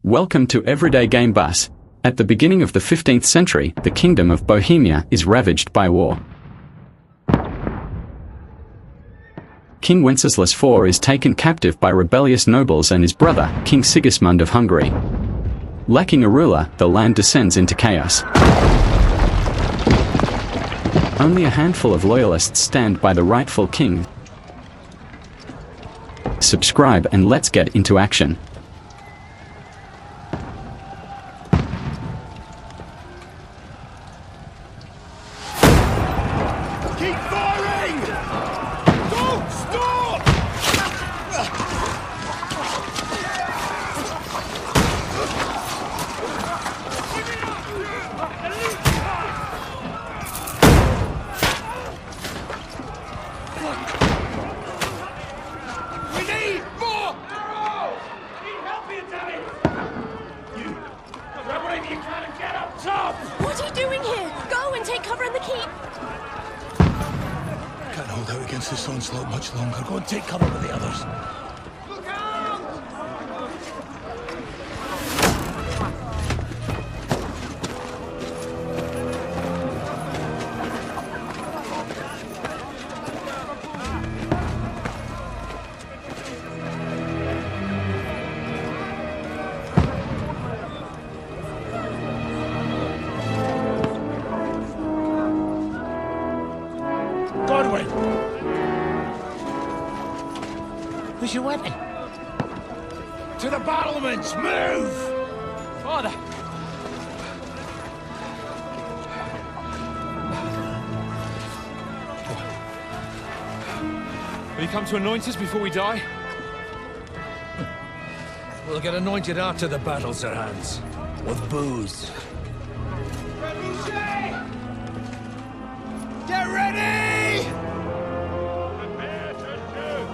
Welcome to Everyday Game Bus. At the beginning of the 15th century, the kingdom of Bohemia is ravaged by war. King Wenceslas IV is taken captive by rebellious nobles and his brother, King Sigismund of Hungary. Lacking a ruler, the land descends into chaos. Only a handful of loyalists stand by the rightful king. Subscribe and let's get into action. Keep firing! Don't stop! We need more arrows! Need help here, Danny! You grab whatever you can and get up top! What are you doing here? Go and take cover in the keep! Can't hold out against this onslaught much longer. Go and take cover with the others. Look out! Godwin! Where's your weapon? To the battlements! Move! Father! Will you come to anoint us before we die? We'll get anointed after the battles are hands. With booze. Get ready! Prepare to shoot!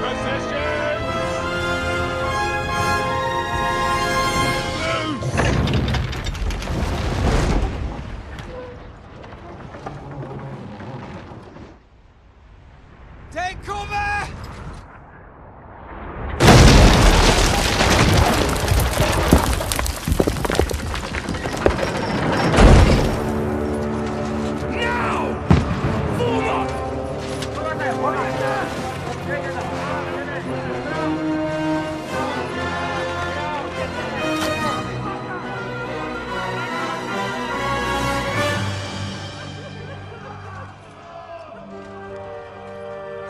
Positions! Take cover!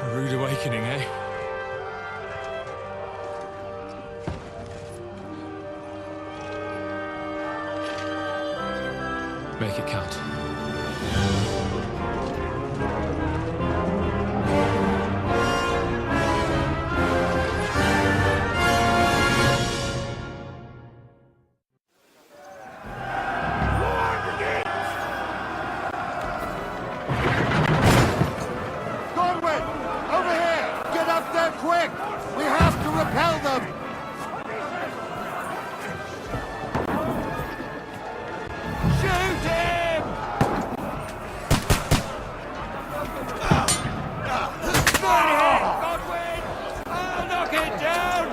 A rude awakening, eh? Make it count. Godwin! Over here! Get up there quick! We have to repel them! Shoot him! Godwin! I'll knock it down!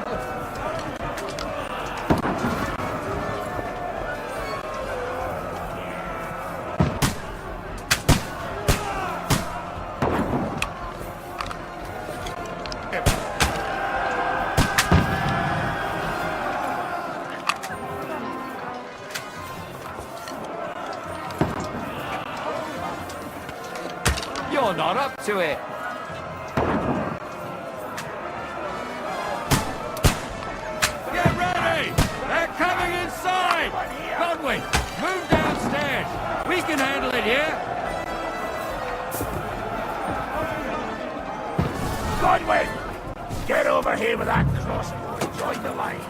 You're not up to it. Get ready! They're coming inside! Godwin, move downstairs! We can handle it here! Godwin! Get over here with that crossbow and join the line.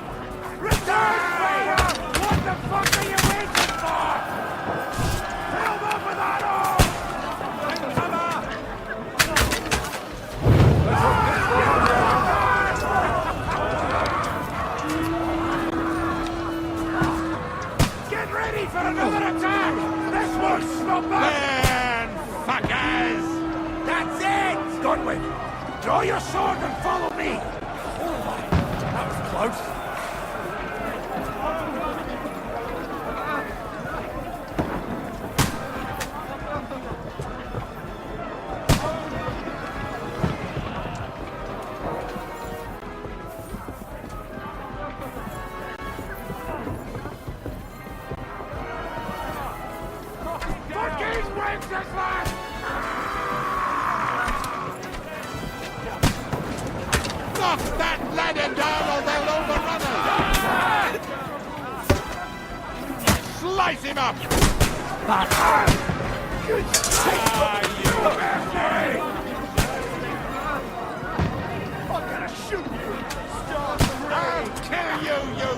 Return fire! What the fuck are you waiting for? Fill them with arrows! Get ready for another attack! This won't stop us! Man, fuckers! That's it! Godwin, draw your sword and follow me. Now Fucking Wenceslas! Knock that ladder down or they'll overrun us! Slice him up! I'm gonna shoot you! I'll kill you, you...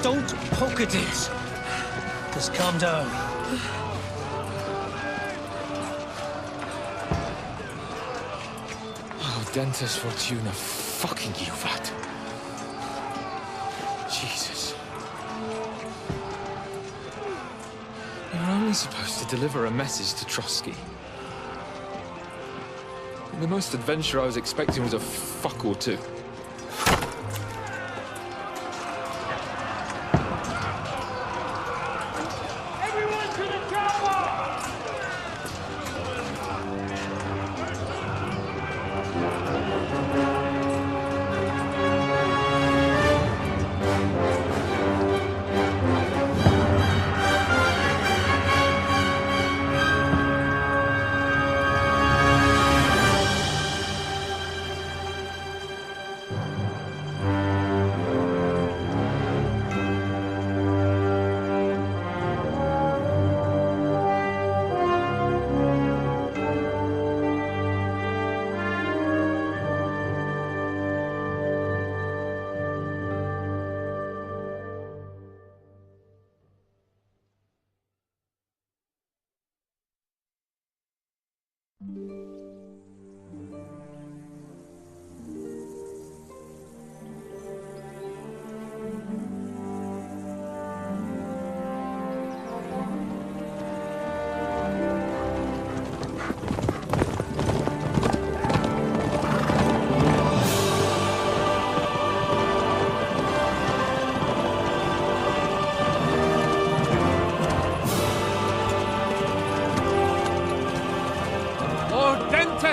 Don't poke at it. Just calm down. Oh, Dentes Fortuna, fucking you, that. Jesus. You're only supposed to deliver a message to Trotsky. The most adventure I was expecting was a fuck or two.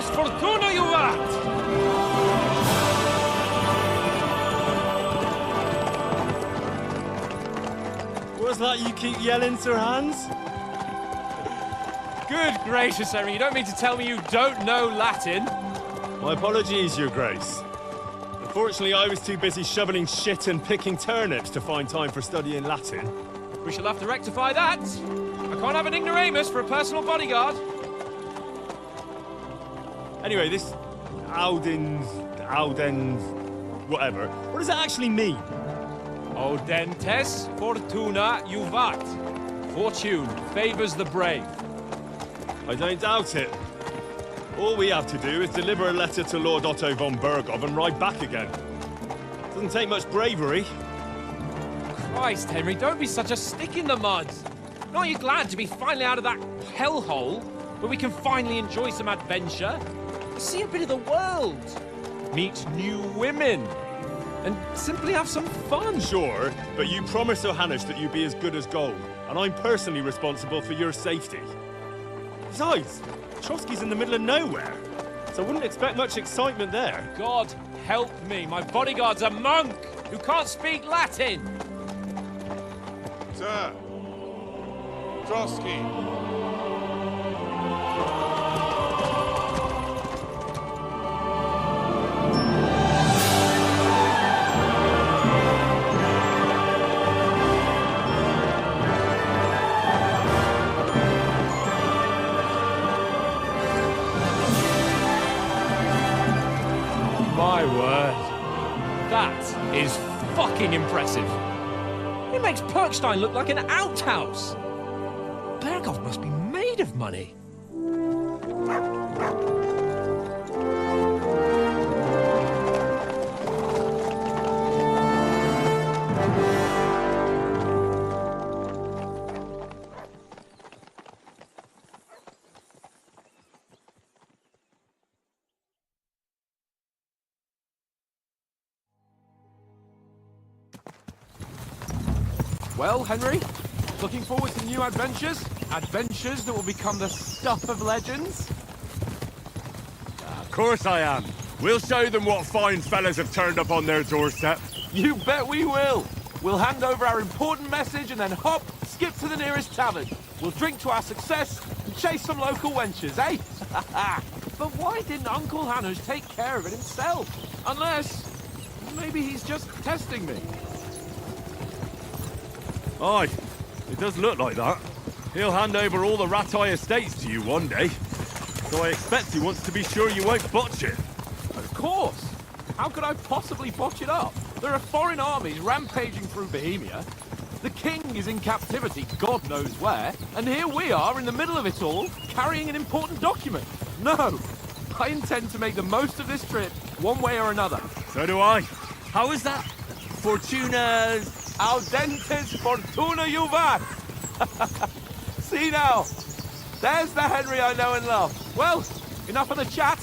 Fortuna, you rat! What's that you keep yelling, Sir Hans? Good gracious, Henry, you don't mean to tell me you don't know Latin? My apologies, Your Grace. Unfortunately, I was too busy shoveling shit and picking turnips to find time for studying Latin. We shall have to rectify that. I can't have an ignoramus for a personal bodyguard. Anyway, this Audens, whatever. What does that actually mean? Audentes fortuna juvat. Fortune favors the brave. I don't doubt it. All we have to do is deliver a letter to Lord Otto von Bergov and ride back again. Doesn't take much bravery. Christ, Henry, don't be such a stick in the mud. Aren't you glad to be finally out of that hellhole where we can finally enjoy some adventure? See a bit of the world, meet new women, and simply have some fun. Sure, but you promised Johannes that you'd be as good as gold, and I'm personally responsible for your safety. Besides, Trotsky's in the middle of nowhere, so I wouldn't expect much excitement there. God help me, my bodyguard's a monk who can't speak Latin. Sir! Trotsky! That is fucking impressive. It makes Perkstein look like an outhouse. Berghoff must be made of money. Well, Henry, looking forward to new adventures? Adventures that will become the stuff of legends? Of course I am. We'll show them what fine fellas have turned up on their doorstep. You bet we will. We'll hand over our important message and then hop, skip to the nearest tavern. We'll drink to our success and chase some local wenches, eh? But why didn't Uncle Hanush take care of it himself? Unless, maybe he's just testing me. Aye, it does look like that. He'll hand over all the Ratai estates to you one day. So I expect he wants to be sure you won't botch it. Of course. How could I possibly botch it up? There are foreign armies rampaging through Bohemia. The king is in captivity, God knows where. And here we are in the middle of it all, carrying an important document. No, I intend to make the most of this trip, one way or another. So do I. How is that? Fortuna's... Audentes fortuna juvat! See now, there's the Henry I know and love. Well, enough of the chat.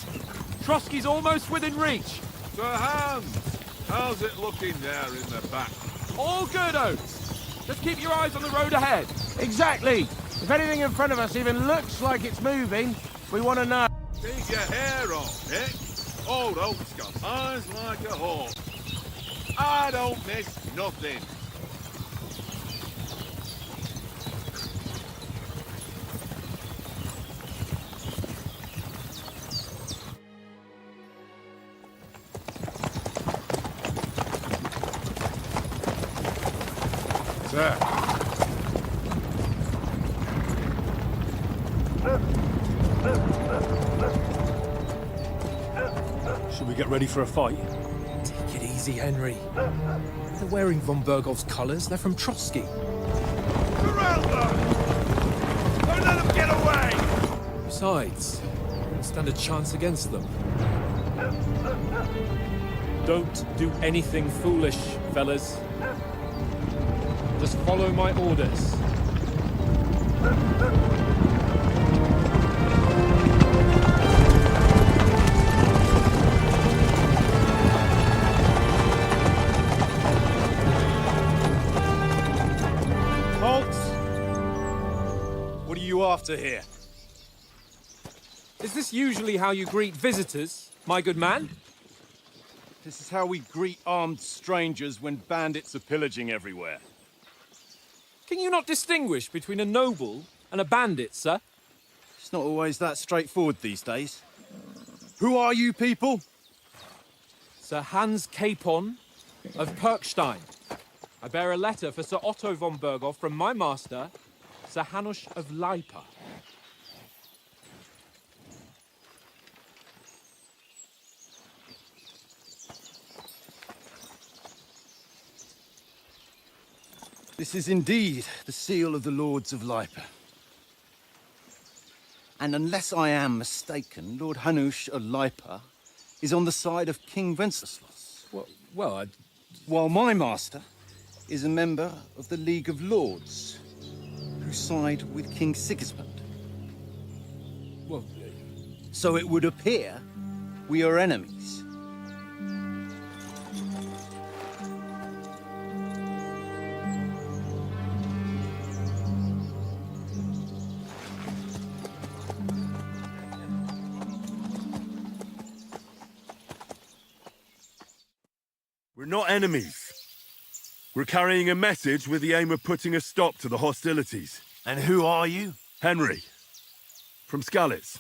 Trotsky's almost within reach. Sir Hans, how's it looking there in the back? All good, Oates. Just keep your eyes on the road ahead. Exactly. If anything in front of us even looks like it's moving, we want to know. Take your hair off, Nick. Old Oak's got eyes like a hawk. I don't miss nothing. Sir. Should we get ready for a fight? Take it easy, Henry. They're wearing von Berghoff's colours. They're from Trotsky. Surround them! Don't let them get away! Besides, we don't stand a chance against them. Don't do anything foolish, fellas. Just follow my orders. What are you after here? Is this usually how you greet visitors, my good man? This is how we greet armed strangers when bandits are pillaging everywhere. Can you not distinguish between a noble and a bandit, sir? It's not always that straightforward these days. Who are you people? Sir Hans Capon of Perkstein. I bear a letter for Sir Otto von Berghoff from my master, Sir Hanush of Lipa. This is indeed the seal of the Lords of Lipa. And unless I am mistaken, Lord Hanush of Lipa is on the side of King Wenceslas. While my master is a member of the League of Lords, who side with King Sigismund. So it would appear we are enemies. We're not enemies. We're carrying a message with the aim of putting a stop to the hostilities. And who are you? Henry, from Skalitz.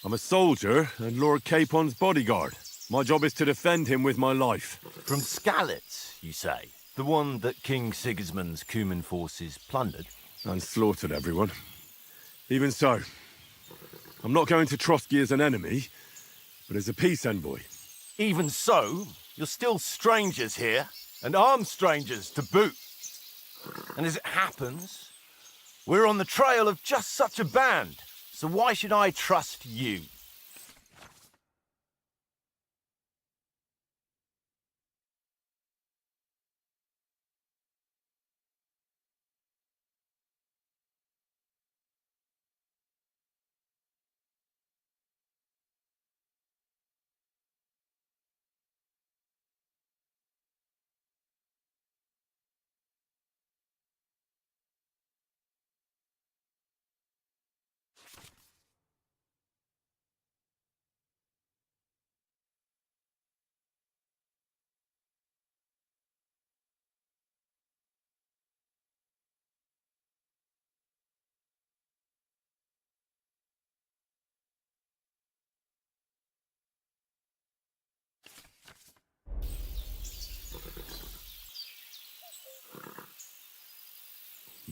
I'm a soldier and Lord Capon's bodyguard. My job is to defend him with my life. From Skalitz, you say? The one that King Sigismund's Cuman forces plundered? And slaughtered everyone. Even so, I'm not going to Trotsky as an enemy, but as a peace envoy. Even so, you're still strangers here, and armed strangers to boot. And as it happens, we're on the trail of just such a band, so why should I trust you?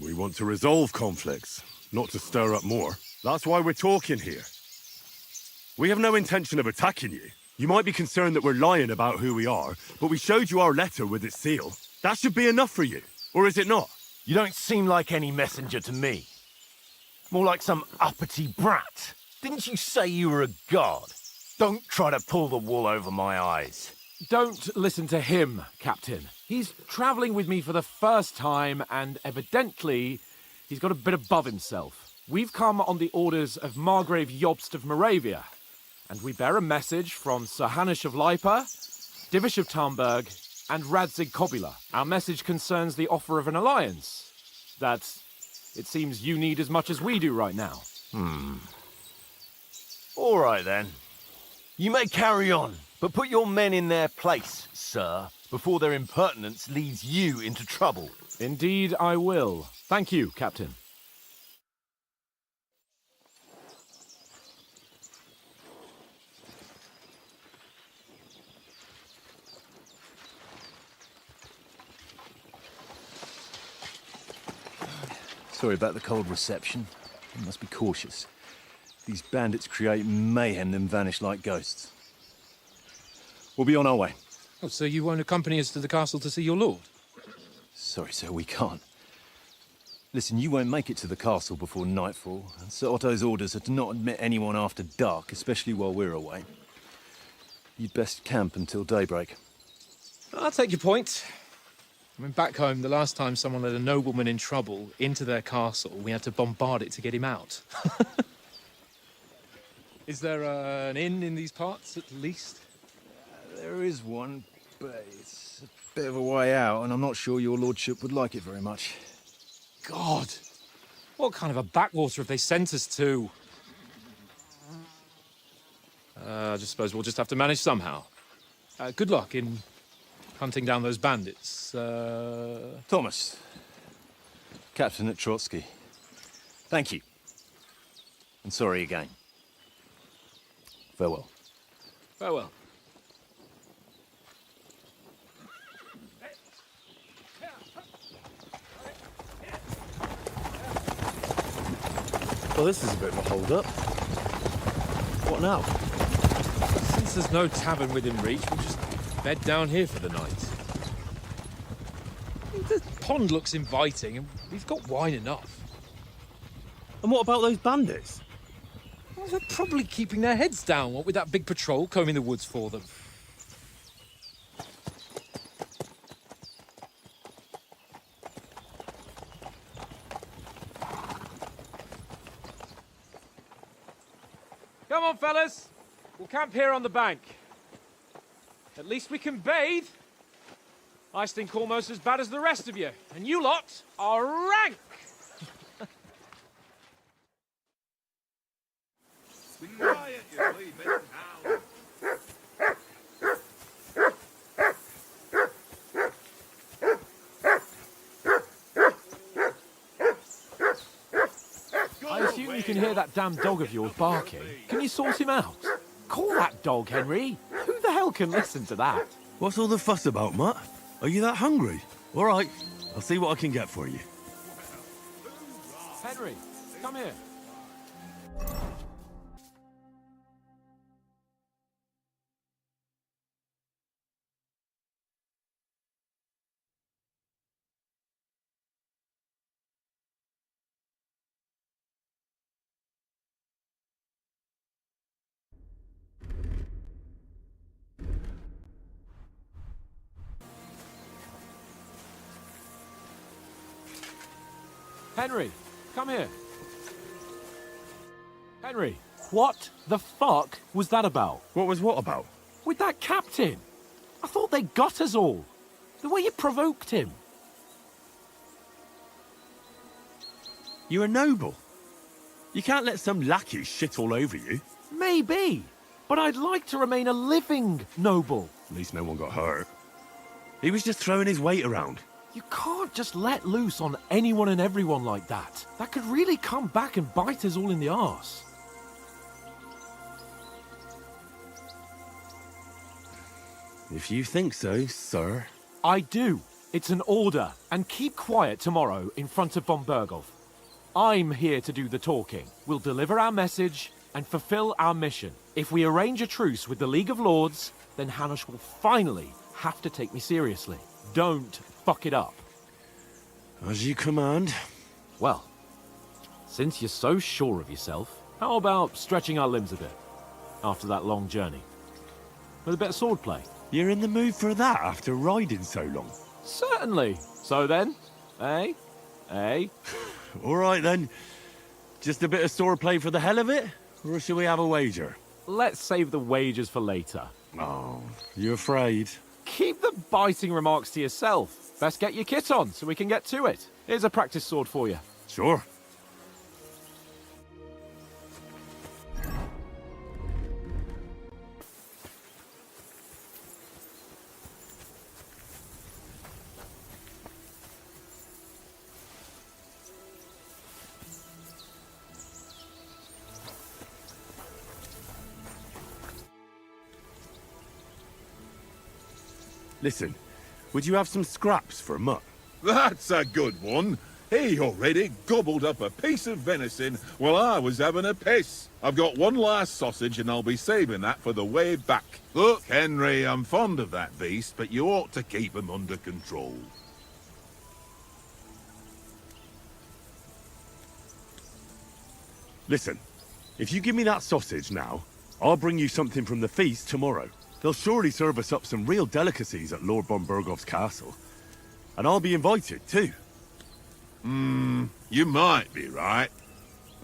We want to resolve conflicts, not to stir up more. That's why we're talking here. We have no intention of attacking you. You might be concerned that we're lying about who we are, but we showed you our letter with its seal. That should be enough for you, or is it not? You don't seem like any messenger to me. More like some uppity brat. Didn't you say you were a god? Don't try to pull the wool over my eyes. Don't listen to him, Captain. He's travelling with me for the first time, and evidently, he's got a bit above himself. We've come on the orders of Margrave Jobst of Moravia, and we bear a message from Sir Hanush of Lipa, Divish of Tarnberg, and Radzig Kobula. Our message concerns the offer of an alliance that it seems you need as much as we do right now. All right, then. You may carry on, but put your men in their place, sir, before their impertinence leads you into trouble. Indeed, I will. Thank you, Captain. Sorry about the cold reception. You must be cautious. These bandits create mayhem, then vanish like ghosts. We'll be on our way. Oh, so you won't accompany us to the castle to see your lord? Sorry, sir, we can't. Listen, you won't make it to the castle before nightfall, and Sir Otto's orders are to not admit anyone after dark, especially while we're away. You'd best camp until daybreak. I'll take your point. I mean, back home, the last time someone let a nobleman in trouble into their castle, we had to bombard it to get him out. Is there an inn in these parts, at least? There is one, but it's a bit of a way out, and I'm not sure your lordship would like it very much. God! What kind of a backwater have they sent us to? I just suppose we'll just have to manage somehow. Good luck in hunting down those bandits. Thomas, Captain at Trotsky. Thank you. And sorry again. Farewell. Farewell. Well, this is a bit of a hold-up. What now? Since there's no tavern within reach, we'll just bed down here for the night. The pond looks inviting, and we've got wine enough. And what about those bandits? Well, they're probably keeping their heads down, what with that big patrol combing the woods for them. Come on, fellas. We'll camp here on the bank. At least we can bathe. I stink almost as bad as the rest of you, and you lot are rank! Be quiet, you leave it now. I assume you can hear that damn dog of yours barking. Can you sort him out? Call that dog, Henry. Who the hell can listen to that? What's all the fuss about, Mutt? Are you that hungry? All right, I'll see what I can get for you. Henry, come here. Henry, come here. Henry, what the fuck was that about? What was what about? With that captain. I thought they got us all. The way you provoked him. You're a noble. You can't let some lackey shit all over you. Maybe, but I'd like to remain a living noble. At least no one got hurt. He was just throwing his weight around. You can't just let loose on anyone and everyone like that. That could really come back and bite us all in the arse. If you think so, sir. I do. It's an order. And keep quiet tomorrow in front of von Berghoff. I'm here to do the talking. We'll deliver our message and fulfill our mission. If we arrange a truce with the League of Lords, then Hanush will finally have to take me seriously. Don't fuck it up. As you command. Well, since you're so sure of yourself, how about stretching our limbs a bit after that long journey? With a bit of swordplay. You're in the mood for that after riding so long? Certainly. So then, eh? Eh? All right then. Just a bit of swordplay for the hell of it? Or shall we have a wager? Let's save the wagers for later. Oh, you afraid? Keep the biting remarks to yourself. Best get your kit on so we can get to it. Here's a practice sword for you. Sure. Listen, would you have some scraps for Mutt? That's a good one. He already gobbled up a piece of venison while I was having a piss. I've got one last sausage and I'll be saving that for the way back. Look, Henry, I'm fond of that beast, but you ought to keep him under control. Listen, if you give me that sausage now, I'll bring you something from the feast tomorrow. They'll surely serve us up some real delicacies at Lord von Berghoff's castle. And I'll be invited, too. You might be right.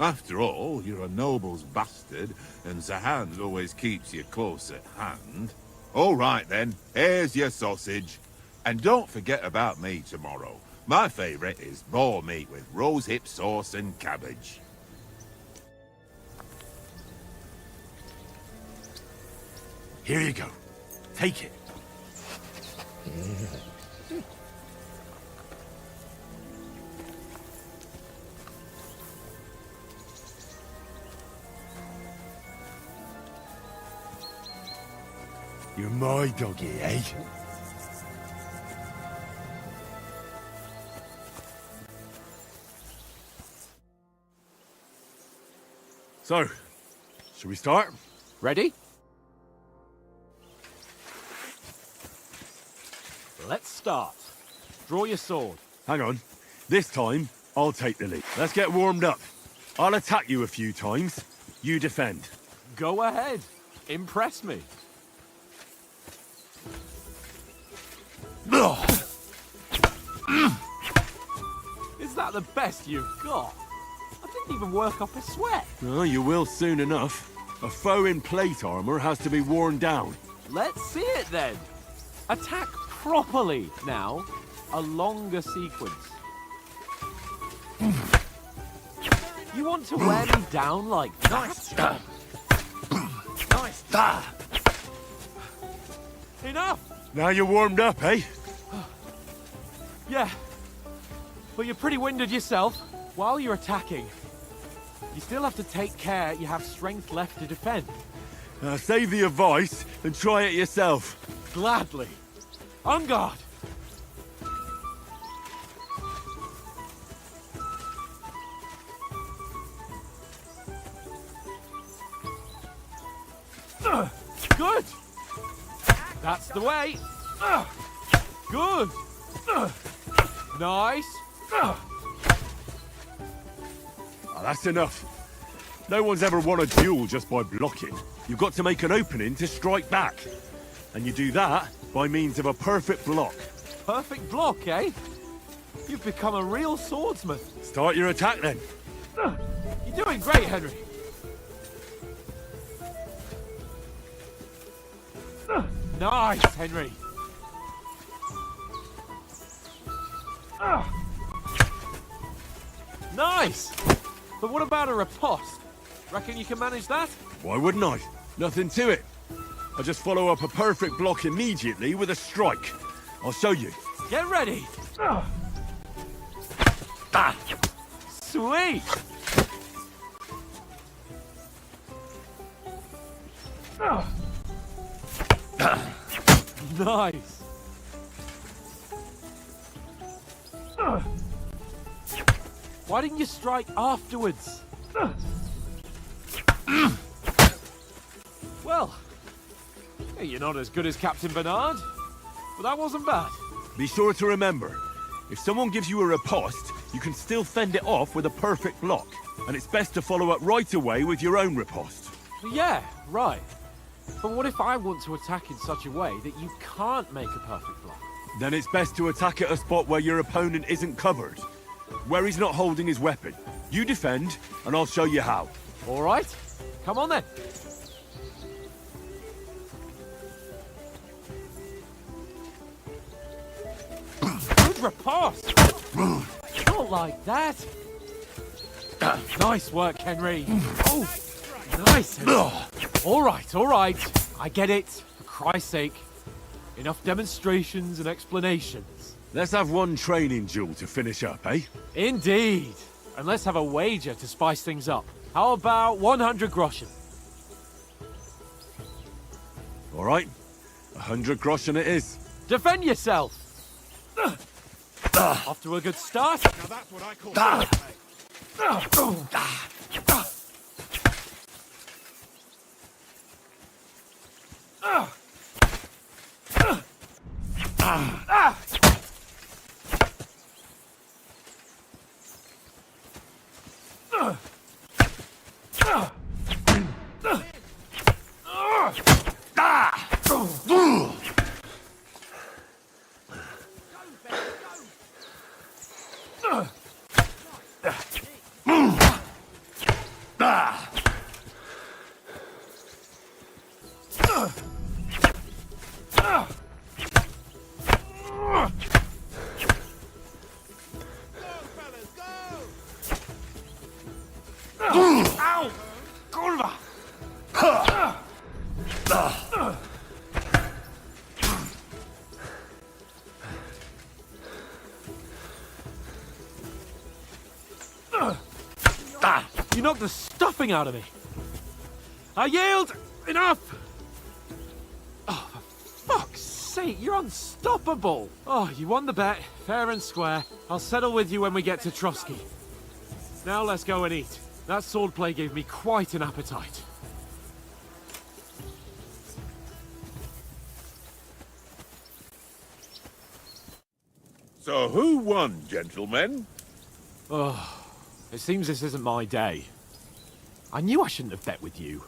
After all, you're a noble's bastard, and Zahan always keeps you close at hand. All right, then. Here's your sausage. And don't forget about me tomorrow. My favourite is boar meat with rosehip sauce and cabbage. Here you go. Take it. You're my doggy, eh? So, should we start? Ready? Let's start. Draw your sword. Hang on. This time, I'll take the lead. Let's get warmed up. I'll attack you a few times. You defend. Go ahead. Impress me. Is that the best you've got? I didn't even work up a sweat. Oh, you will soon enough. A foe in plate armor has to be worn down. Let's see it then. Attack properly now. A longer sequence. You want to wear me down like that? Nice. Enough! Now you're warmed up, eh? Yeah. But you're pretty winded yourself while you're attacking. You still have to take care you have strength left to defend. Save the advice and try it yourself. Gladly. On guard! Good! That's the way! Good! Nice! That's enough. No one's ever won a duel just by blocking. You've got to make an opening to strike back. And you do that by means of a perfect block. Perfect block, eh? You've become a real swordsman. Start your attack then. You're doing great, Henry. Nice, Henry. Nice! But what about a riposte? Reckon you can manage that? Why wouldn't I? Nothing to it. I just follow up a perfect block immediately with a strike. I'll show you. Get ready! Sweet! Nice! Why didn't you strike afterwards? Well, you're not as good as Captain Bernard, but that wasn't bad. Be sure to remember, if someone gives you a riposte, you can still fend it off with a perfect block. And it's best to follow up right away with your own riposte. Yeah, right. But what if I want to attack in such a way that you can't make a perfect block? Then it's best to attack at a spot where your opponent isn't covered. Where he's not holding his weapon. You defend, and I'll show you how. All right. Come on then. Good riposte. Not like that. Nice work, Henry. Oh, nice, Henry. All right. I get it. For Christ's sake. Enough demonstrations and explanations. Let's have one training duel to finish up, eh? Indeed. And let's have a wager to spice things up. How about 100 groschen? All right. 100 groschen it is. Defend yourself. Off to a good start. Now that's what I call Ow! Kurwa! You knocked the stuffing out of me. I yield! Enough! Oh, for fuck's sake, you're unstoppable! Oh, you won the bet, fair and square. I'll settle with you when we get to Trotsky. Now let's go and eat. That swordplay gave me quite an appetite. So who won, gentlemen? Oh, it seems this isn't my day. I knew I shouldn't have bet with you.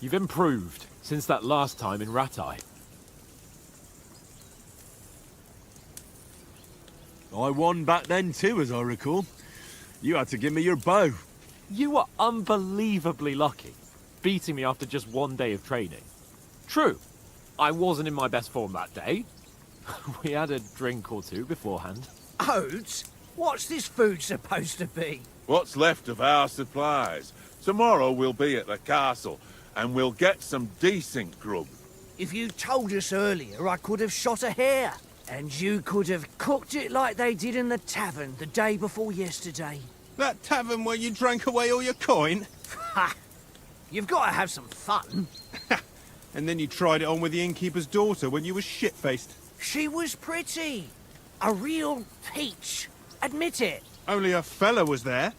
You've improved since that last time in Rattay. I won back then too, as I recall. You had to give me your bow. You were unbelievably lucky, beating me after just one day of training. True, I wasn't in my best form that day. We had a drink or two beforehand. Oats? What's this food supposed to be? What's left of our supplies. Tomorrow we'll be at the castle, and we'll get some decent grub. If you told us earlier, I could have shot a hare. And you could have cooked it like they did in the tavern the day before yesterday. That tavern where you drank away all your coin? Ha! You've got to have some fun. And then you tried it on with the innkeeper's daughter when you were shit-faced. She was pretty. A real peach. Admit it. Only a fella was there.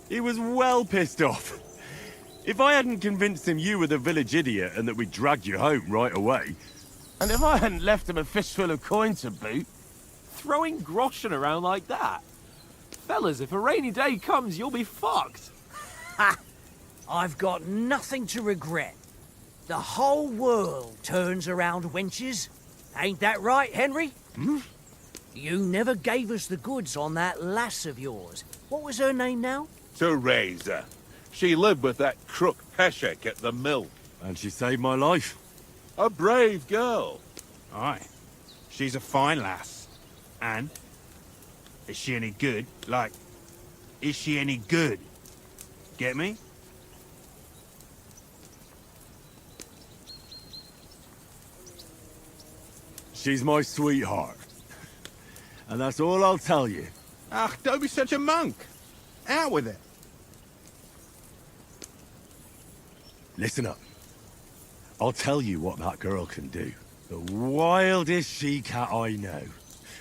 He was well pissed off. If I hadn't convinced him you were the village idiot and that we'd drag you home right away... And if I hadn't left him a fistful of coin to boot... Throwing groschen around like that? Fellas, if a rainy day comes, you'll be fucked. Ha! I've got nothing to regret. The whole world turns around wenches. Ain't that right, Henry? Hmm? You never gave us the goods on that lass of yours. What was her name now? Teresa. She lived with that crook Peshek at the mill. And she saved my life. A brave girl. Aye. She's a fine lass. And? Is she any good? Like, is she any good? Get me? She's my sweetheart. And that's all I'll tell you. Ach, don't be such a monk. Out with it. Listen up. I'll tell you what that girl can do. The wildest she-cat I know.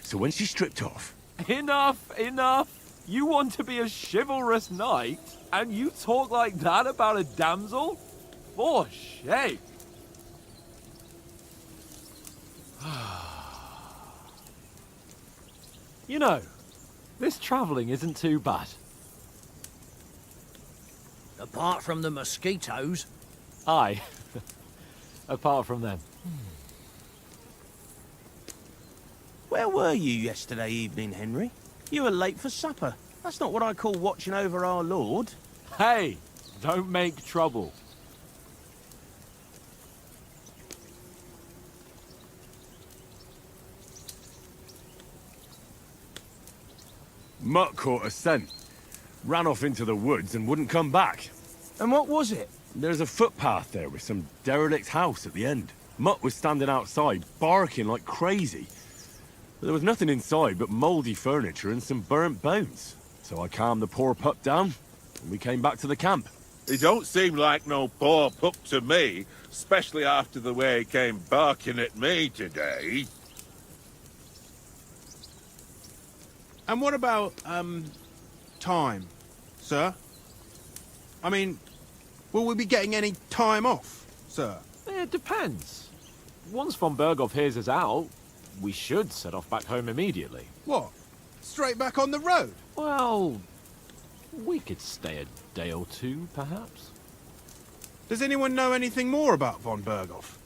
So when she's stripped off... Enough, enough. You want to be a chivalrous knight, and you talk like that about a damsel? For shame. You know, this travelling isn't too bad. Apart from the mosquitoes. Aye. Apart from them. Where were you yesterday evening, Henry? You were late for supper. That's not what I call watching over our Lord. Hey, don't make trouble. Mutt caught a scent. Ran off into the woods and wouldn't come back. And what was it? There's a footpath there with some derelict house at the end. Mutt was standing outside, barking like crazy. But there was nothing inside but mouldy furniture and some burnt bones. So I calmed the poor pup down, and we came back to the camp. He don't seem like no poor pup to me, especially after the way he came barking at me today. And what about, time, sir? I mean, will we be getting any time off, sir? It depends. Once von Berghoff hears us out, we should set off back home immediately. What? Straight back on the road? Well, we could stay a day or two, perhaps. Does anyone know anything more about von Berghoff?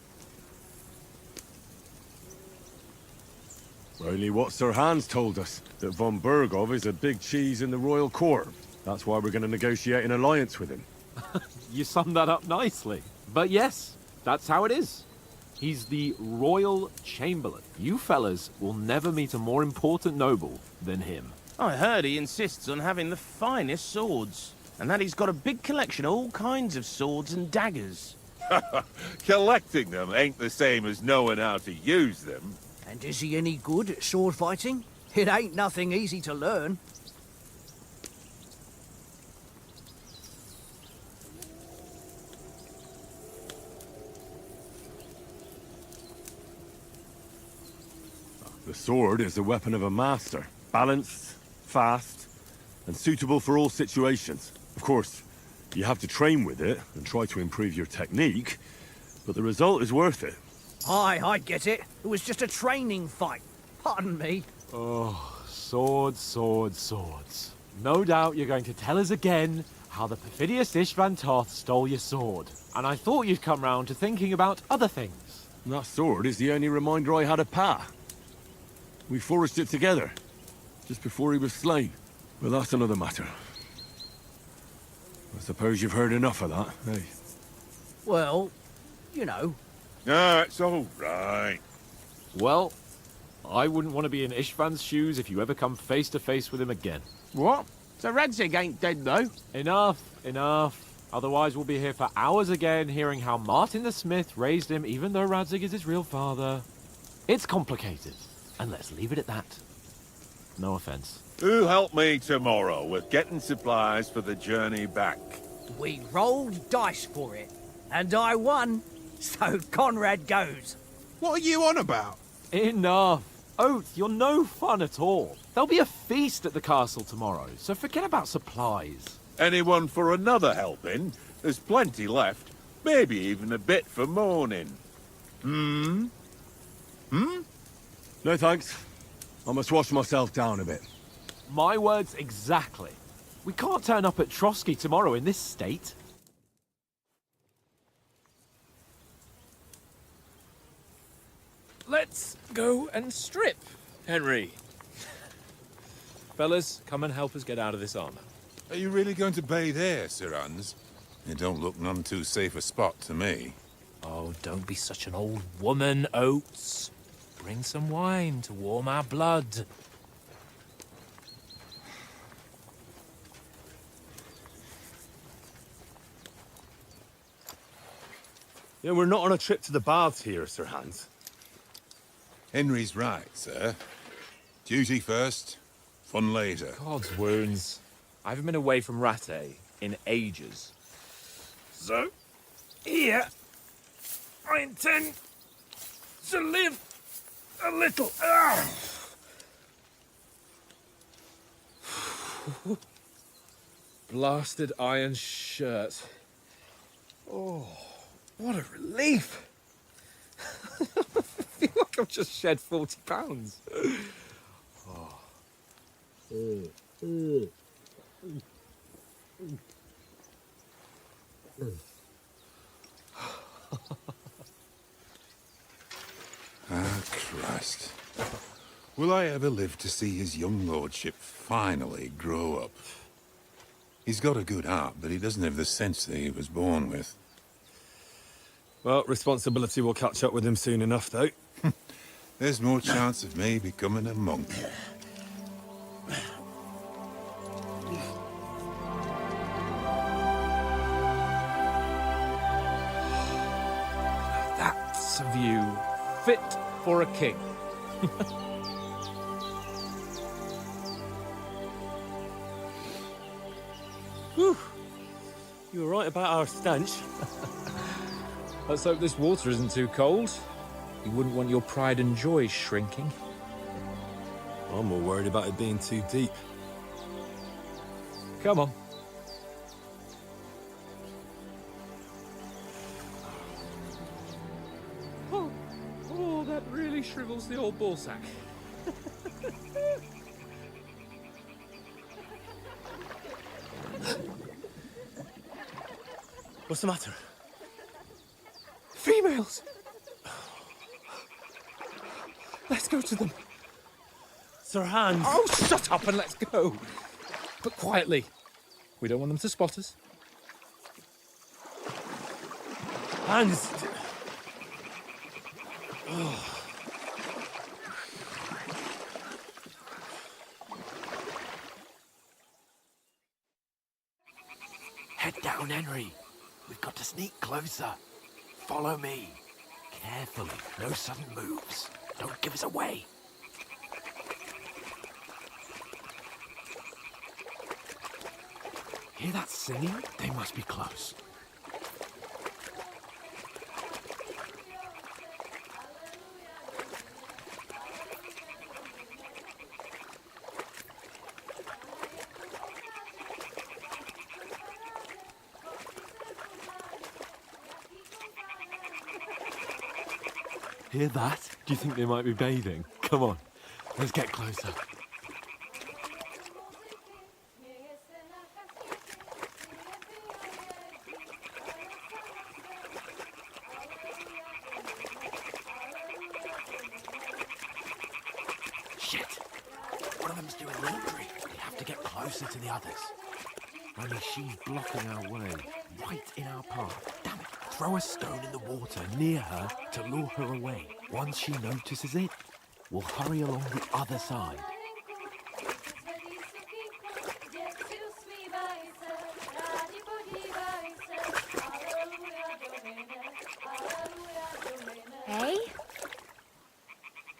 Only what Sir Hans told us, that von Berghoff is a big cheese in the royal court. That's why we're going to negotiate an alliance with him. You summed that up nicely. But yes, that's how it is. He's the royal chamberlain. You fellas will never meet a more important noble than him. I heard he insists on having the finest swords, and that he's got a big collection of all kinds of swords and daggers. Collecting them ain't the same as knowing how to use them. And is he any good at sword fighting? It ain't nothing easy to learn. The sword is the weapon of a master. Balanced, fast, and suitable for all situations. Of course, you have to train with it and try to improve your technique, but the result is worth it. Aye, I get it. It was just a training fight. Pardon me. Oh, swords, swords, swords. No doubt you're going to tell us again how the perfidious Istvan Toth stole your sword. And I thought you'd come round to thinking about other things. And that sword is the only reminder I had of Pa. We forged it together, just before he was slain. But that's another matter. I suppose you've heard enough of that, eh? Well, you know. No, it's all right. Well, I wouldn't want to be in Istvan's shoes if you ever come face to face with him again. What? So Radzig ain't dead, though? Enough, enough. Otherwise, we'll be here for hours again, hearing how Martin the Smith raised him, even though Radzig is his real father. It's complicated, and let's leave it at that. No offense. Who'll help me tomorrow with getting supplies for the journey back? We rolled dice for it, and I won, so Conrad goes. What are you on about? Enough. Oath, you're no fun at all. There'll be a feast at the castle tomorrow, so forget about supplies. Anyone for another helping? There's plenty left. Maybe even a bit for morning. No thanks. I must wash myself down a bit. My words exactly. We can't turn up at Trotsky tomorrow in this state. Let's go and strip, Henry. Fellas, come and help us get out of this armor. Are you really going to bathe here, Sir Hans? It don't look none too safe a spot to me. Oh, don't be such an old woman, Oates. Bring some wine to warm our blood. Yeah, we're not on a trip to the baths here, Sir Hans. Henry's right, sir. Duty first, fun later. God's wounds. I haven't been away from Rattay in ages. So, here, I intend to live a little. Blasted iron shirt. Oh, what a relief. I feel like I've just shed 40 pounds. Ah, Christ. Will I ever live to see his young lordship finally grow up? He's got a good heart, but he doesn't have the sense that he was born with. Well, responsibility will catch up with him soon enough, though. There's more chance of me becoming a monk. That's a view fit for a king. Whew. You were right about our stench. Let's hope this water isn't too cold. You wouldn't want your pride and joy shrinking. I'm more worried about it being too deep. Come on. Oh, that really shrivels the old ballsack. What's the matter? Females! Let's go to them. Sir Hans! Oh, shut up and let's go. But quietly. We don't want them to spot us. Hans! Head down, Henry. We've got to sneak closer. Follow me. Carefully, no sudden moves. Don't give us away. Hear that singing? They must be close. Hear that? Do you think they might be bathing? Come on, let's get closer. Shit! One of them's doing laundry. We have to get closer to the others. Only she's blocking our way, right in our path. Damn it! Throw a stone in the water near her to lure her away. Once she notices it, we'll hurry along the other side.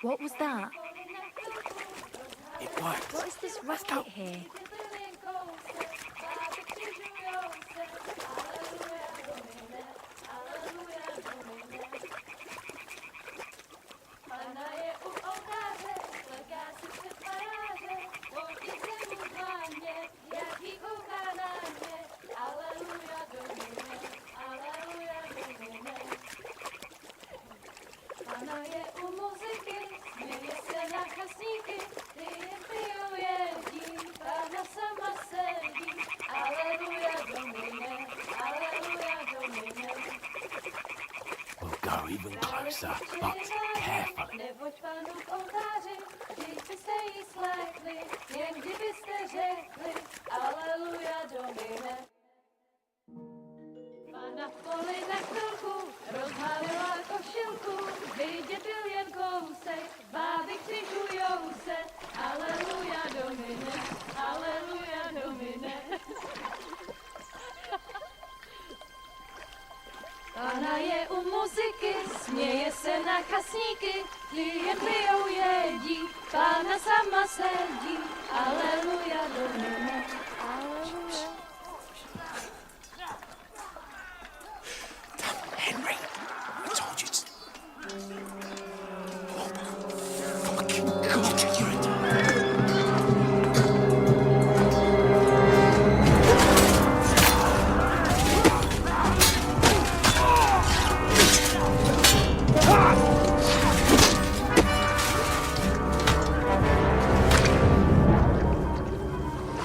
What was that? It worked. What is this racket here? We'll go even closer, but carefully. Na poli na chvilku rozhalila košilku, vidět byl jen kousek, báby křižujou se, aleluja Domine, aleluja Domine. Pána je u muziky, směje se na kasníky, ty jen pijou jedí, Pána sama sedí, aleluja Domine, aleluja. Henry, I told you to...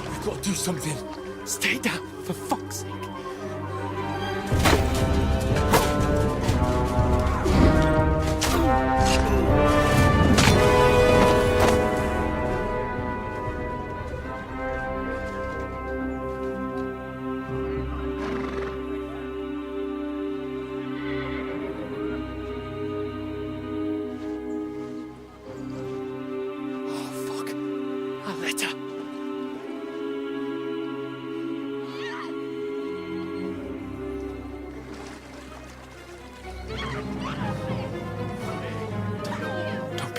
We've got to do something. Stay down, for fuck's sake.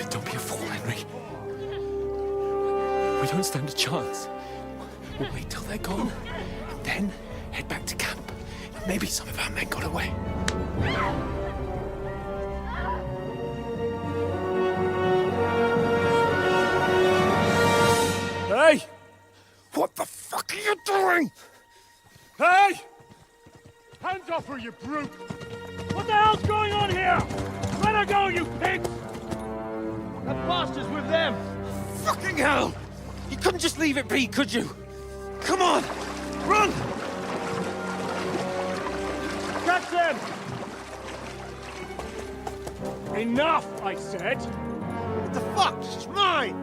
Don't be a fool, Henry. We don't stand a chance. We'll wait till they're gone, and then head back to camp. Maybe some of our men got away. Hey! What the fuck are you doing? Hey! Hands off her, you brute! What the hell's going on here? Let her go, you pigs! That bastard's with them! Fucking hell! You couldn't just leave it be, could you? Come on! Run! Catch them! Enough, I said! What the fuck? She's mine!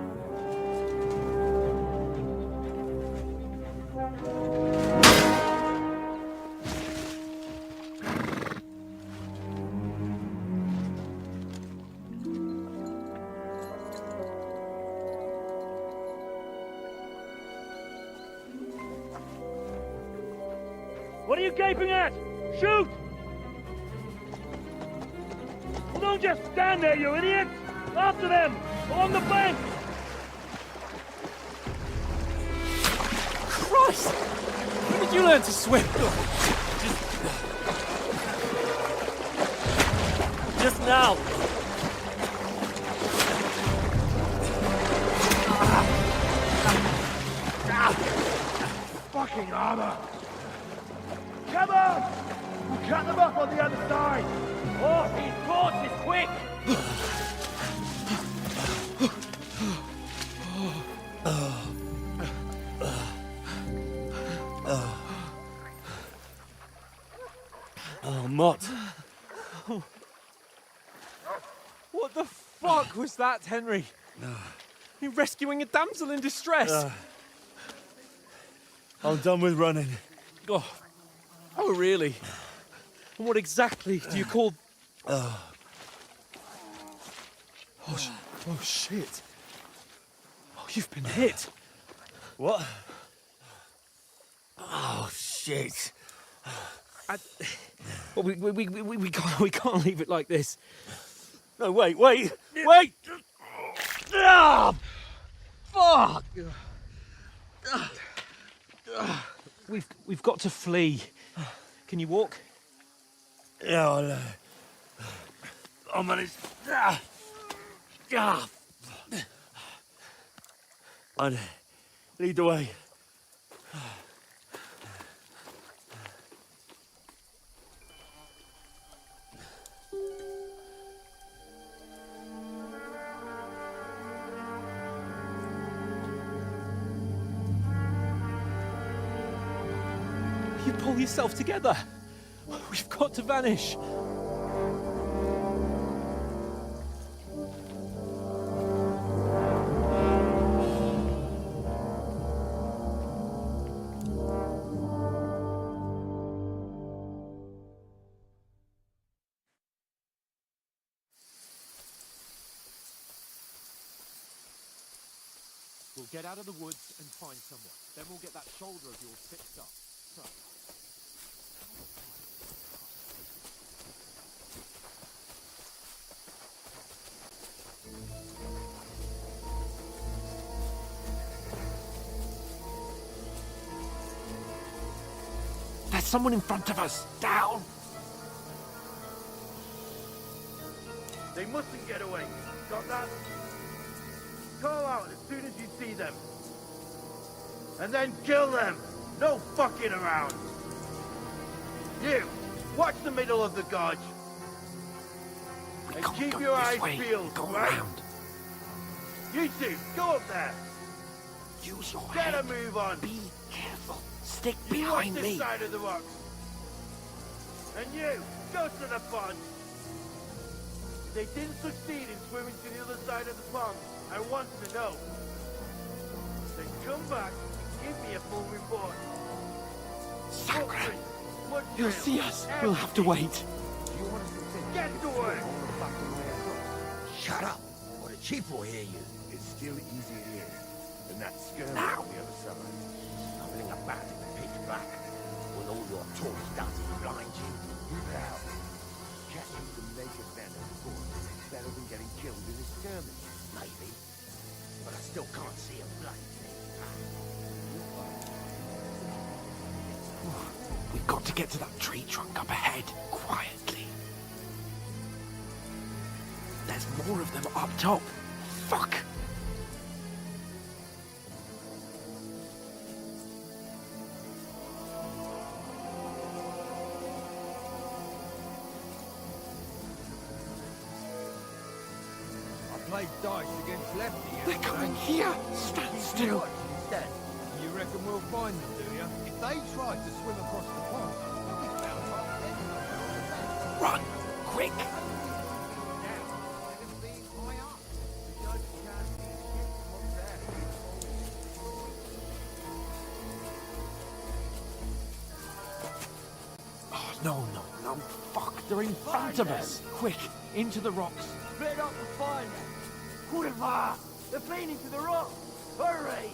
What are you gaping at? Shoot! Well, don't just stand there, you idiot! After them! Along the bank! Christ! When did you learn to swim? Just now! Fucking armor! Come on! We'll cut them off on the other side! Oh, these torches, quick! Oh, Mott. What the fuck was that, Henry? You rescuing a damsel in distress? I'm done with running. Oh, really? And what exactly do you call... Oh, shit. Oh, you've been hit. What? Oh, shit. Well, we can't leave it like this. No, wait! Ah! Fuck! We've got to flee. Can you walk? Yeah, I'll manage. I'd lead the way. You pull yourself together. We've got to vanish. We'll get out of the woods and find someone. Then we'll get that shoulder of yours fixed up. So. There's someone in front of us! Down! They mustn't get away. Got that? Call out as soon as you see them. And then kill them! No fucking around! You! Watch the middle of the gorge! And keep your eyes peeled, right? You two, go up there! Use your Get head. a move on! Be careful. Stick You behind watch this me. side of the rocks! And you, go to the pond! If they didn't succeed in swimming to the other side of the pond, I want to know. Then come back and give me a full report. Sacre! You'll see us. We'll have to wait. Get to work! Shut up, or the chief will hear you. It's still easier here than that skirmish Now. on the other side. Something about it that pitch black. With all your talk stuff to blind you. Now, catching some naked men at the fort is better than getting killed in a skirmish. Maybe. But I still can't see a bloody thing. We've got to get to that tree trunk up ahead, quietly. There's more of them up top. Fuck! Played dice against Lefty. They're coming here! Stand still! Instead. You reckon we'll find them, do you? If they tried to swim across the pond, we'll be found by the Run! Quick! Oh, no. Fuck, they're in front of us. Quick, into the rocks. Split up and find them. Courtevar! They're feeding to the rock! Hurry!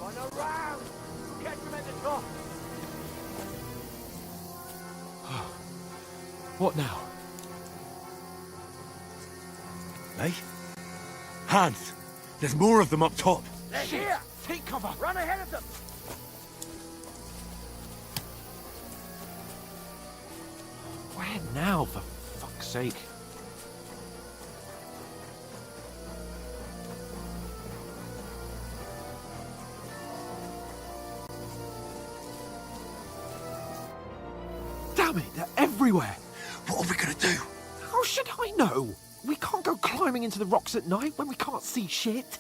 Run around! Catch them at the top! What now? Hey? Hans! There's more of them up top! They're here! Take cover! Run ahead of them! Where now, for fuck's sake? Damn it, they're everywhere! What are we gonna do? How should I know? We can't go climbing into the rocks at night when we can't see shit.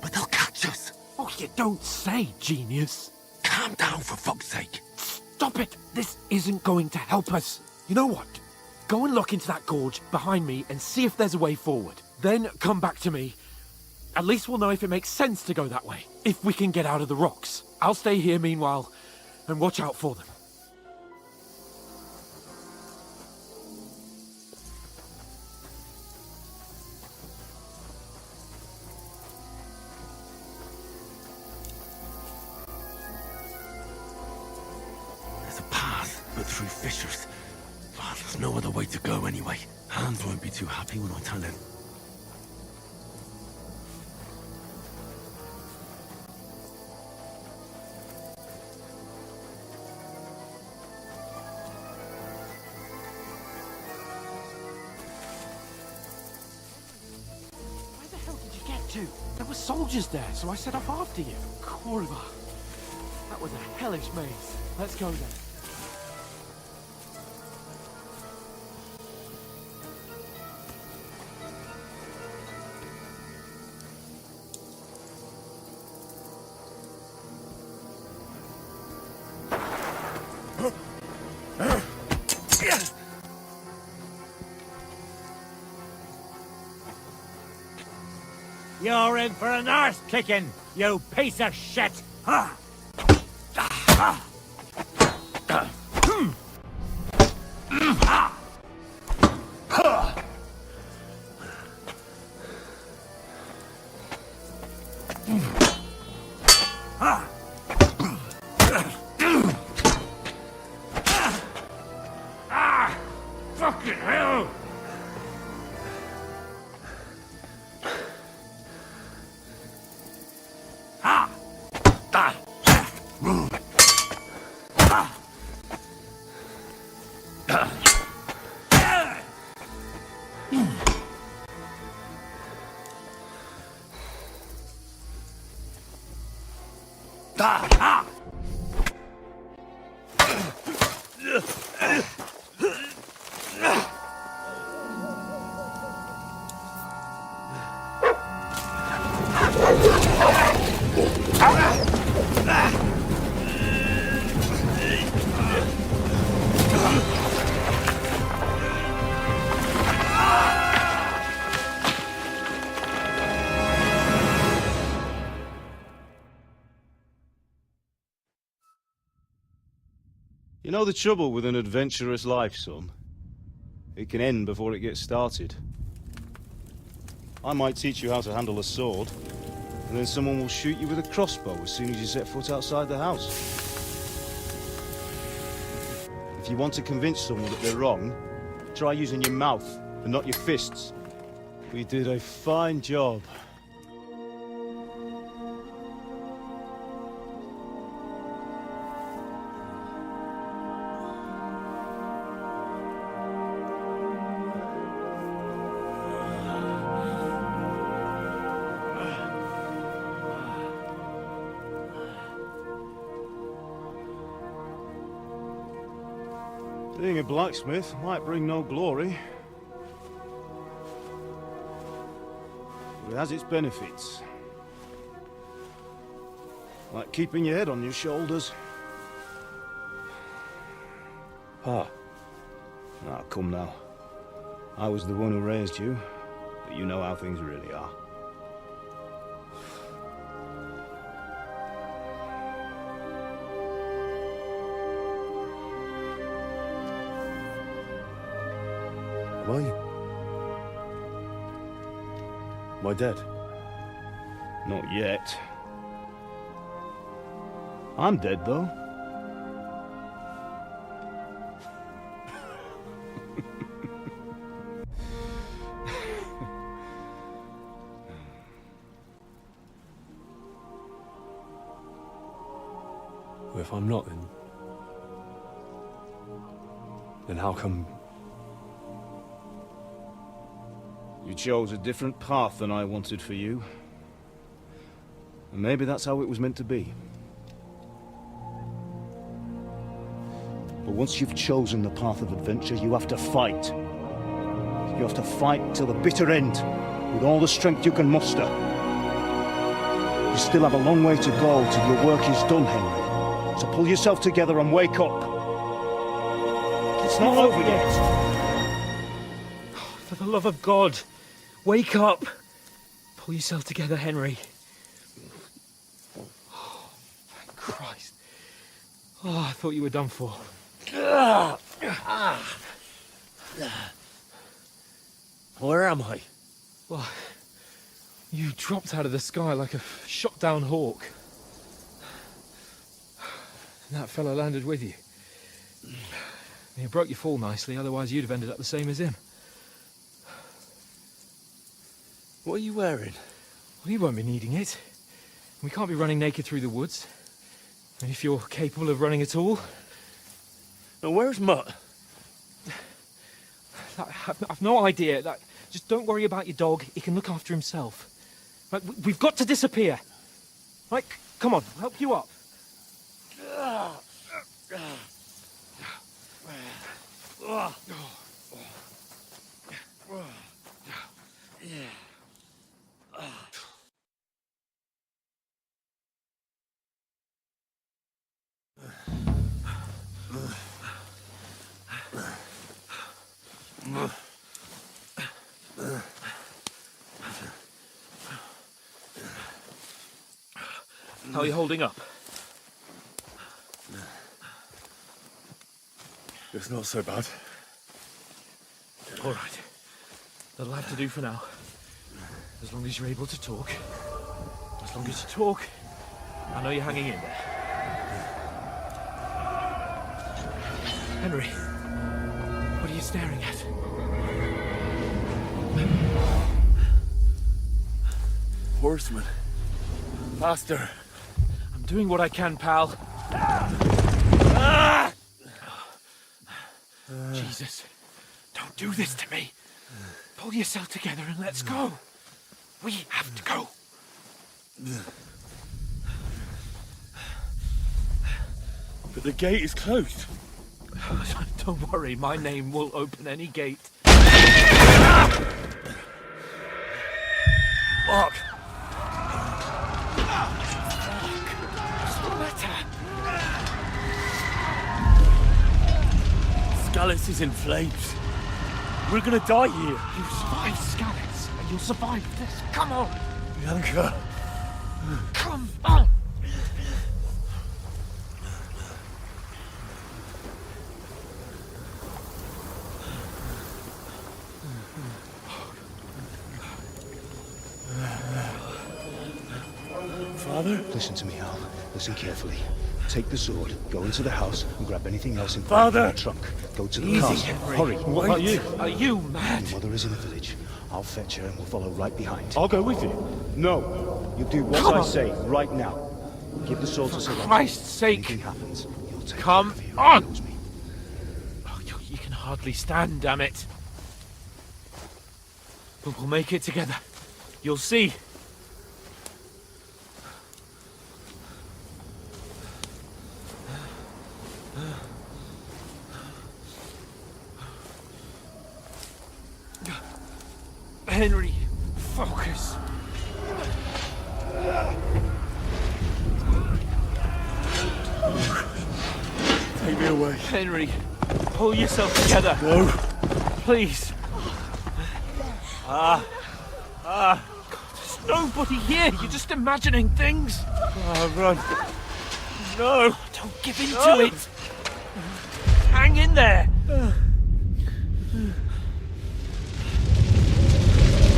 But they'll catch us! Oh, you don't say, genius. Calm down, for fuck's sake! Stop it! This isn't going to help us. You know what? Go and look into that gorge behind me and see if there's a way forward. Then come back to me. At least we'll know if it makes sense to go that way. If we can get out of the rocks. I'll stay here meanwhile and watch out for them. There's a path, but through fissures. There's no other way to go anyway. Hans won't be too happy when I tell him. to? There were soldiers there, so I set off after you. Corva. That was a hellish maze. Let's go then. You're in for an arse kicking, you piece of shit! Fucking hell! You know the trouble with an adventurous life, son? It can end before it gets started. I might teach you how to handle a sword, and then someone will shoot you with a crossbow as soon as you set foot outside the house. If you want to convince someone that they're wrong, try using your mouth and not your fists. We did a fine job. Being a blacksmith might bring no glory, but it has its benefits. Like keeping your head on your shoulders. Pa. Ah, come now. I was the one who raised you, but you know how things really are. Am I dead? Not yet. I'm dead, though. Well, if I'm not, then how come... You chose a different path than I wanted for you. And maybe that's how it was meant to be. But once you've chosen the path of adventure, you have to fight. You have to fight till the bitter end, with all the strength you can muster. You still have a long way to go till your work is done, Henry. So pull yourself together and wake up. It's not over yet. For the love of God, wake up! Pull yourself together, Henry. Oh, thank Christ. Oh, I thought you were done for. Where am I? Well, you dropped out of the sky like a shot-down hawk. And that fella landed with you. You broke your fall nicely, otherwise you'd have ended up the same as him. What are you wearing? Well, you won't be needing it. We can't be running naked through the woods. And if you're capable of running at all. Now, where's Mutt? I've no idea. Just don't worry about your dog. He can look after himself. Right, we've got to disappear. Right, come on, I'll help you up. How are you holding up? It's not so bad. All right. That'll have to do for now. As long as you're able to talk. As long as you talk, I know you're hanging in there. Henry, what are you staring at? Horseman. Faster. I'm doing what I can, pal. Jesus, don't do this to me. Pull yourself together and let's go. We have to go. But the gate is closed. Don't worry, my name will open any gate. Fuck. Scallis is in flames. We're gonna die here. You survived Scallis, and you'll survive this. Come on. Bianca. Come on. Father? Listen to me, Al. Listen carefully. Take the sword, go into the house, and grab anything else in Father! the trunk. Go to the Easy, castle. Henry. Hurry. What about you? Are you mad? Your mother is in the village. I'll fetch her and we'll follow right behind. I'll go with you. No. You do what Come I on. say right now. Give the sword to For Sir Christ's sake. Anything happens, you'll take Come care of on. He knows me. Oh, you can hardly stand, damn it. But we'll make it together. You'll see. Henry, focus. Take me away. Henry, pull yourself together. No. Please. There's nobody here. You're just imagining things. Run. No. Don't give in to it. Hang in there.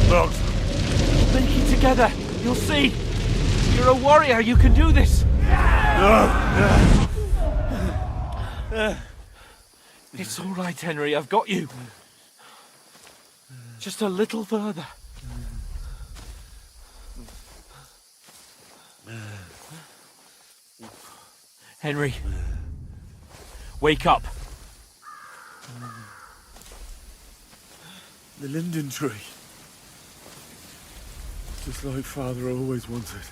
Look. Make it together. You'll see. You're a warrior. You can do this. It's all right, Henry. I've got you. Just a little further. Henry. Wake up. The linden tree. Just like Father always wanted.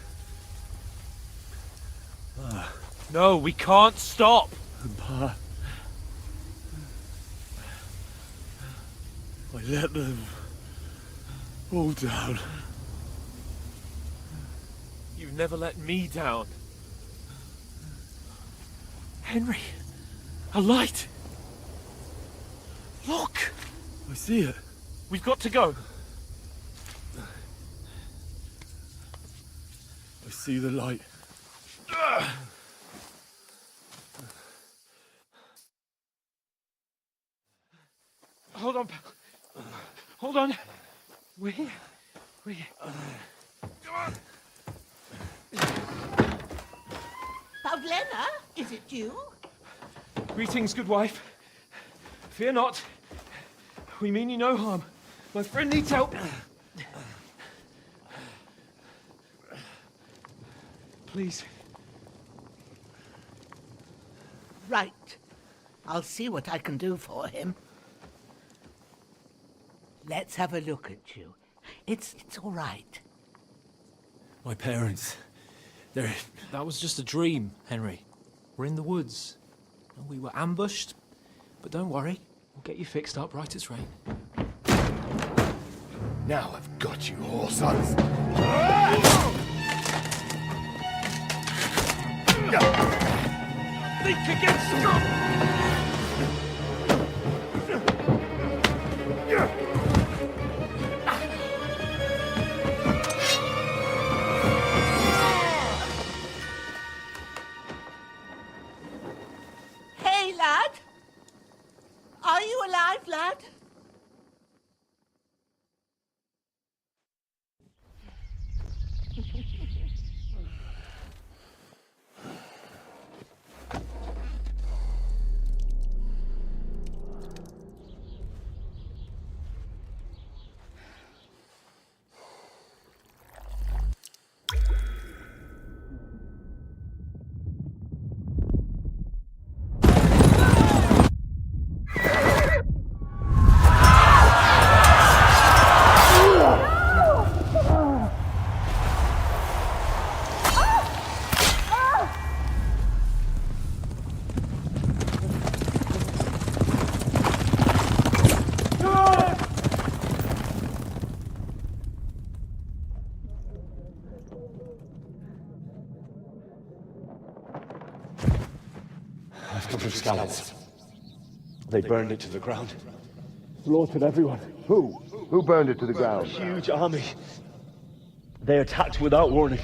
No, we can't stop. And Pa. I let them all down. You've never let me down. Henry, a light. Look. I see it. We've got to go. I see the light. Hold on, pal. Hold on. We're here. We're here. Come on. Pavlena, is it you? Greetings, good wife. Fear not. We mean you no harm. My friend needs help. Please. Right. I'll see what I can do for him. Let's have a look at you. It's all right. My parents... they're... That was just a dream, Henry. We're in the woods. We were ambushed, but don't worry. We'll get you fixed up right as rain. Now I've got you all, sons. Think again, Scott! Hey, lad! Are you alive, lad? I've come from Scallops. They burned it to the ground. Slaughtered everyone. Who? Who burned it to the ground? A huge army. They attacked without warning.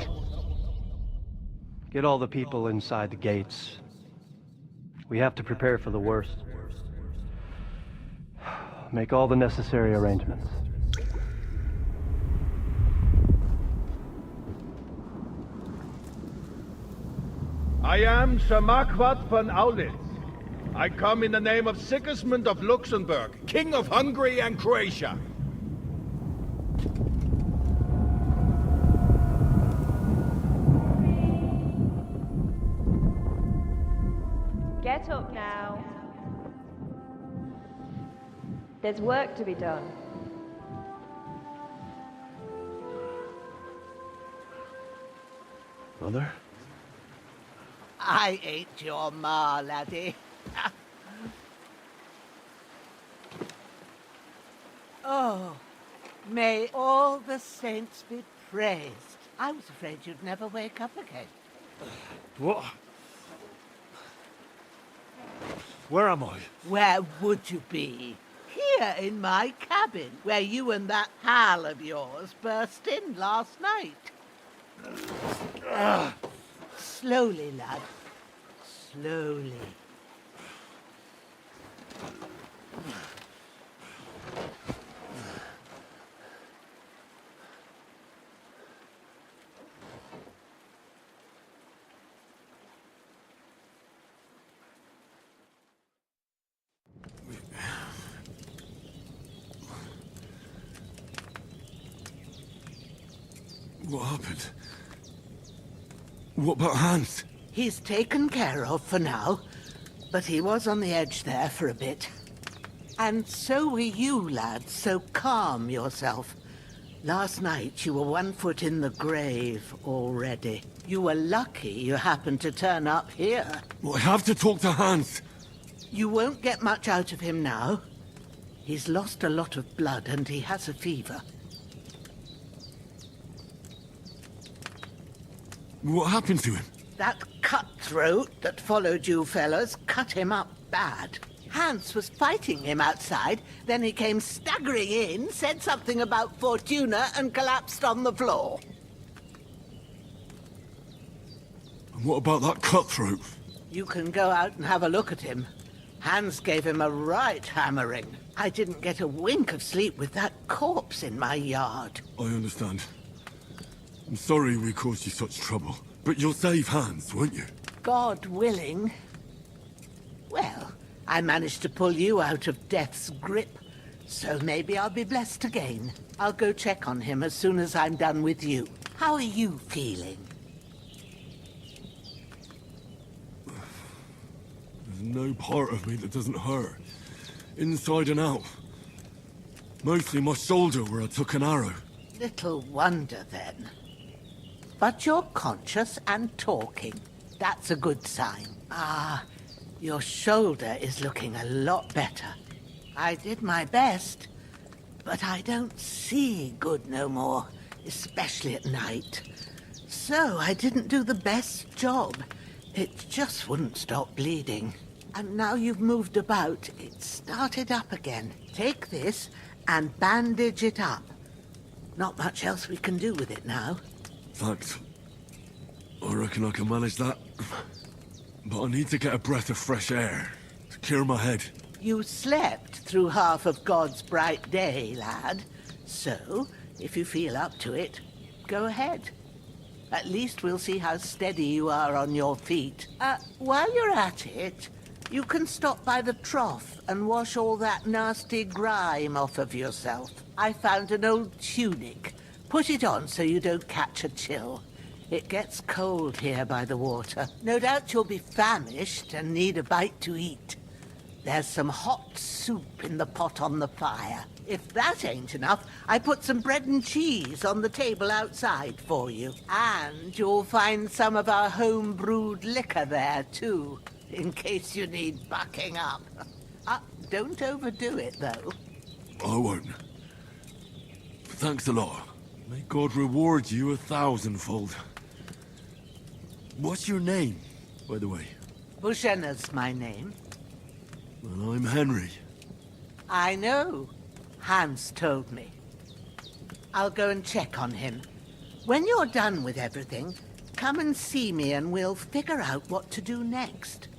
Get all the people inside the gates. We have to prepare for the worst. Make all the necessary arrangements. I am Sir Marquardt von Aulitz. I come in the name of Sigismund of Luxembourg, King of Hungary and Croatia. Get up now. There's work to be done. Mother? I ain't your ma, laddie. Oh, may all the saints be praised. I was afraid you'd never wake up again. What? Where am I? Where would you be? Here in my cabin, where you and that pal of yours burst in last night. Slowly, lad. Slowly. What happened? What about Hans? He's taken care of for now, but he was on the edge there for a bit. And so were you, lad, so calm yourself. Last night you were 1 foot in the grave already. You were lucky you happened to turn up here. Well, I have to talk to Hans. You won't get much out of him now. He's lost a lot of blood and he has a fever. What happened to him? That cutthroat that followed you fellas cut him up bad. Hans was fighting him outside, then he came staggering in, said something about Fortuna, and collapsed on the floor. And what about that cutthroat? You can go out and have a look at him. Hans gave him a right hammering. I didn't get a wink of sleep with that corpse in my yard. I understand. I'm sorry we caused you such trouble. But you'll save Hans, won't you? God willing. Well, I managed to pull you out of death's grip, so maybe I'll be blessed again. I'll go check on him as soon as I'm done with you. How are you feeling? There's no part of me that doesn't hurt. Inside and out. Mostly my shoulder where I took an arrow. Little wonder, then. But you're conscious and talking. That's a good sign. Ah, your shoulder is looking a lot better. I did my best, but I don't see good no more, especially at night. So I didn't do the best job. It just wouldn't stop bleeding. And now you've moved about, it started up again. Take this and bandage it up. Not much else we can do with it now. Thanks. I reckon I can manage that. But I need to get a breath of fresh air to clear my head. You slept through half of God's bright day, lad. So, if you feel up to it, go ahead. At least we'll see how steady you are on your feet. While you're at it, you can stop by the trough and wash all that nasty grime off of yourself. I found an old tunic. Put it on so you don't catch a chill. It gets cold here by the water. No doubt you'll be famished and need a bite to eat. There's some hot soup in the pot on the fire. If that ain't enough, I put some bread and cheese on the table outside for you. And you'll find some of our home-brewed liquor there, too, in case you need bucking up. Don't overdo it, though. I won't. Thanks a lot. May God reward you 1,000-fold. What's your name, by the way? Bushenna's my name. Well, I'm Henry. I know. Hans told me. I'll go and check on him. When you're done with everything, come and see me and we'll figure out what to do next.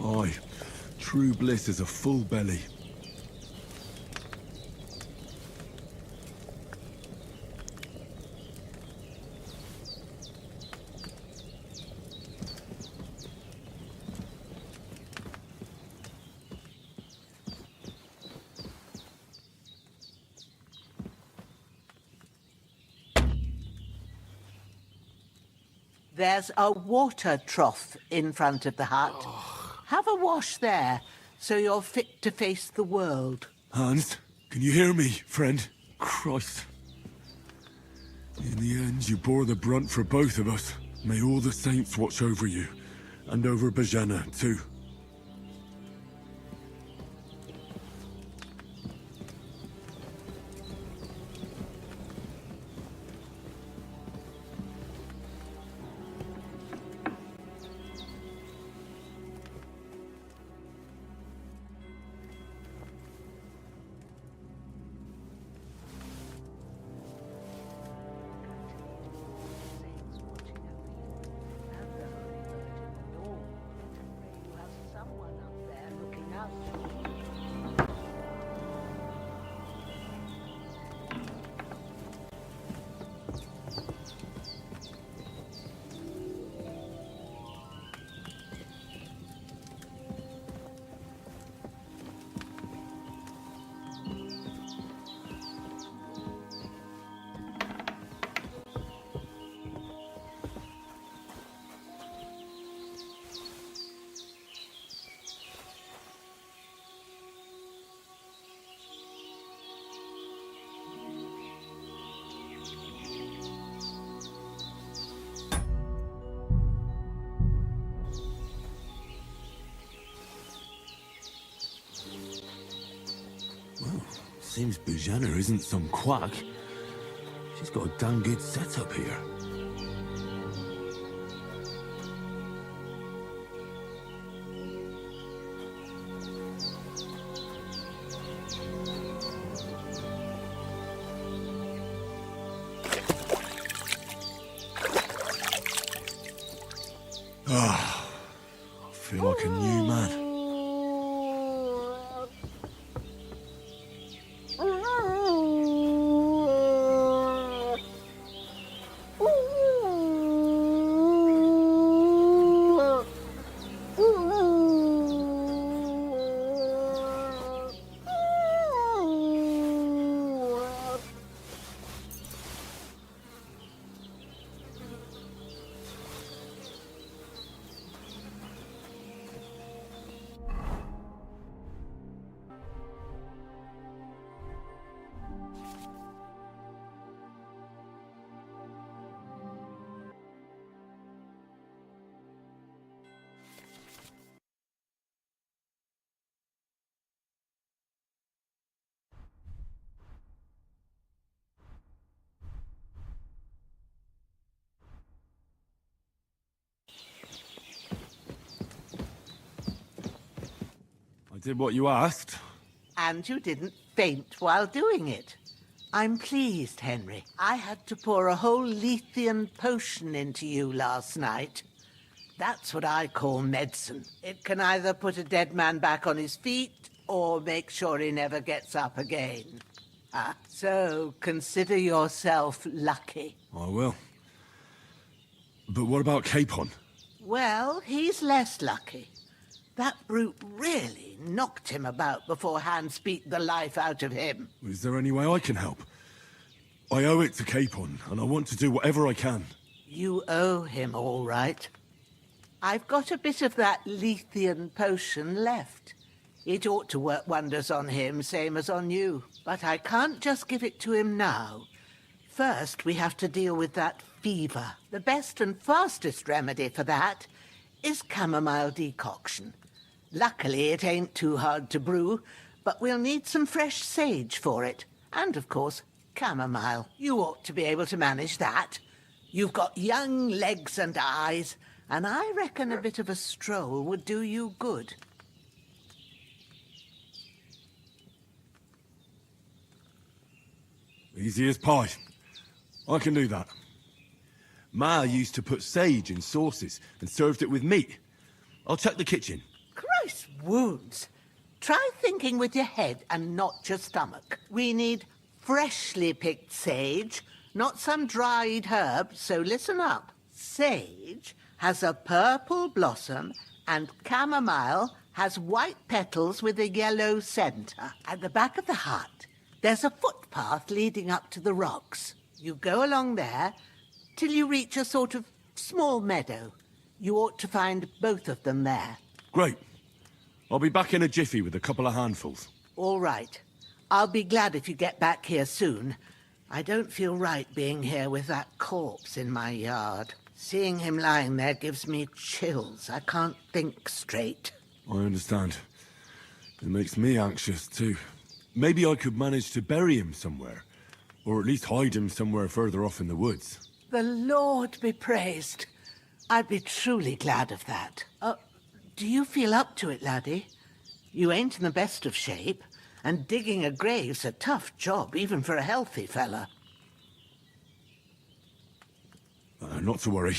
Aye, true bliss is a full belly. There's a water trough in front of the hut. Have a wash there, so you're fit to face the world. Hans, can you hear me, friend? Christ. In the end, you bore the brunt for both of us. May all the saints watch over you, and over Bohemia, too. Seems Bohemia isn't some quack. She's got a damn good setup here. feel like a new man. I did what you asked. And you didn't faint while doing it. I'm pleased, Henry. I had to pour a whole Lethean potion into you last night. That's what I call medicine. It can either put a dead man back on his feet or make sure he never gets up again. So consider yourself lucky. I will. But what about Capon? Well, he's less lucky. That brute really knocked him about before Hans beat the life out of him. Is there any way I can help? I owe it to Capon, and I want to do whatever I can. You owe him, all right. I've got a bit of that Lethean potion left. It ought to work wonders on him, same as on you. But I can't just give it to him now. First, we have to deal with that fever. The best and fastest remedy for that is chamomile decoction. Luckily, it ain't too hard to brew, but we'll need some fresh sage for it. And, of course, chamomile. You ought to be able to manage that. You've got young legs and eyes, and I reckon a bit of a stroll would do you good. Easy as pie. I can do that. Ma used to put sage in sauces and served it with meat. I'll check the kitchen. Christ wounds! Try thinking with your head and not your stomach. We need freshly picked sage, not some dried herb, so listen up. Sage has a purple blossom and chamomile has white petals with a yellow centre. At the back of the hut, there's a footpath leading up to the rocks. You go along there till you reach a sort of small meadow. You ought to find both of them there. Great. I'll be back in a jiffy with a couple of handfuls. All right. I'll be glad if you get back here soon. I don't feel right being here with that corpse in my yard. Seeing him lying there gives me chills. I can't think straight. I understand. It makes me anxious, too. Maybe I could manage to bury him somewhere. Or at least hide him somewhere further off in the woods. The Lord be praised. I'd be truly glad of that. Do you feel up to it, laddie? You ain't in the best of shape, and digging a grave's a tough job, even for a healthy fella. Not to worry.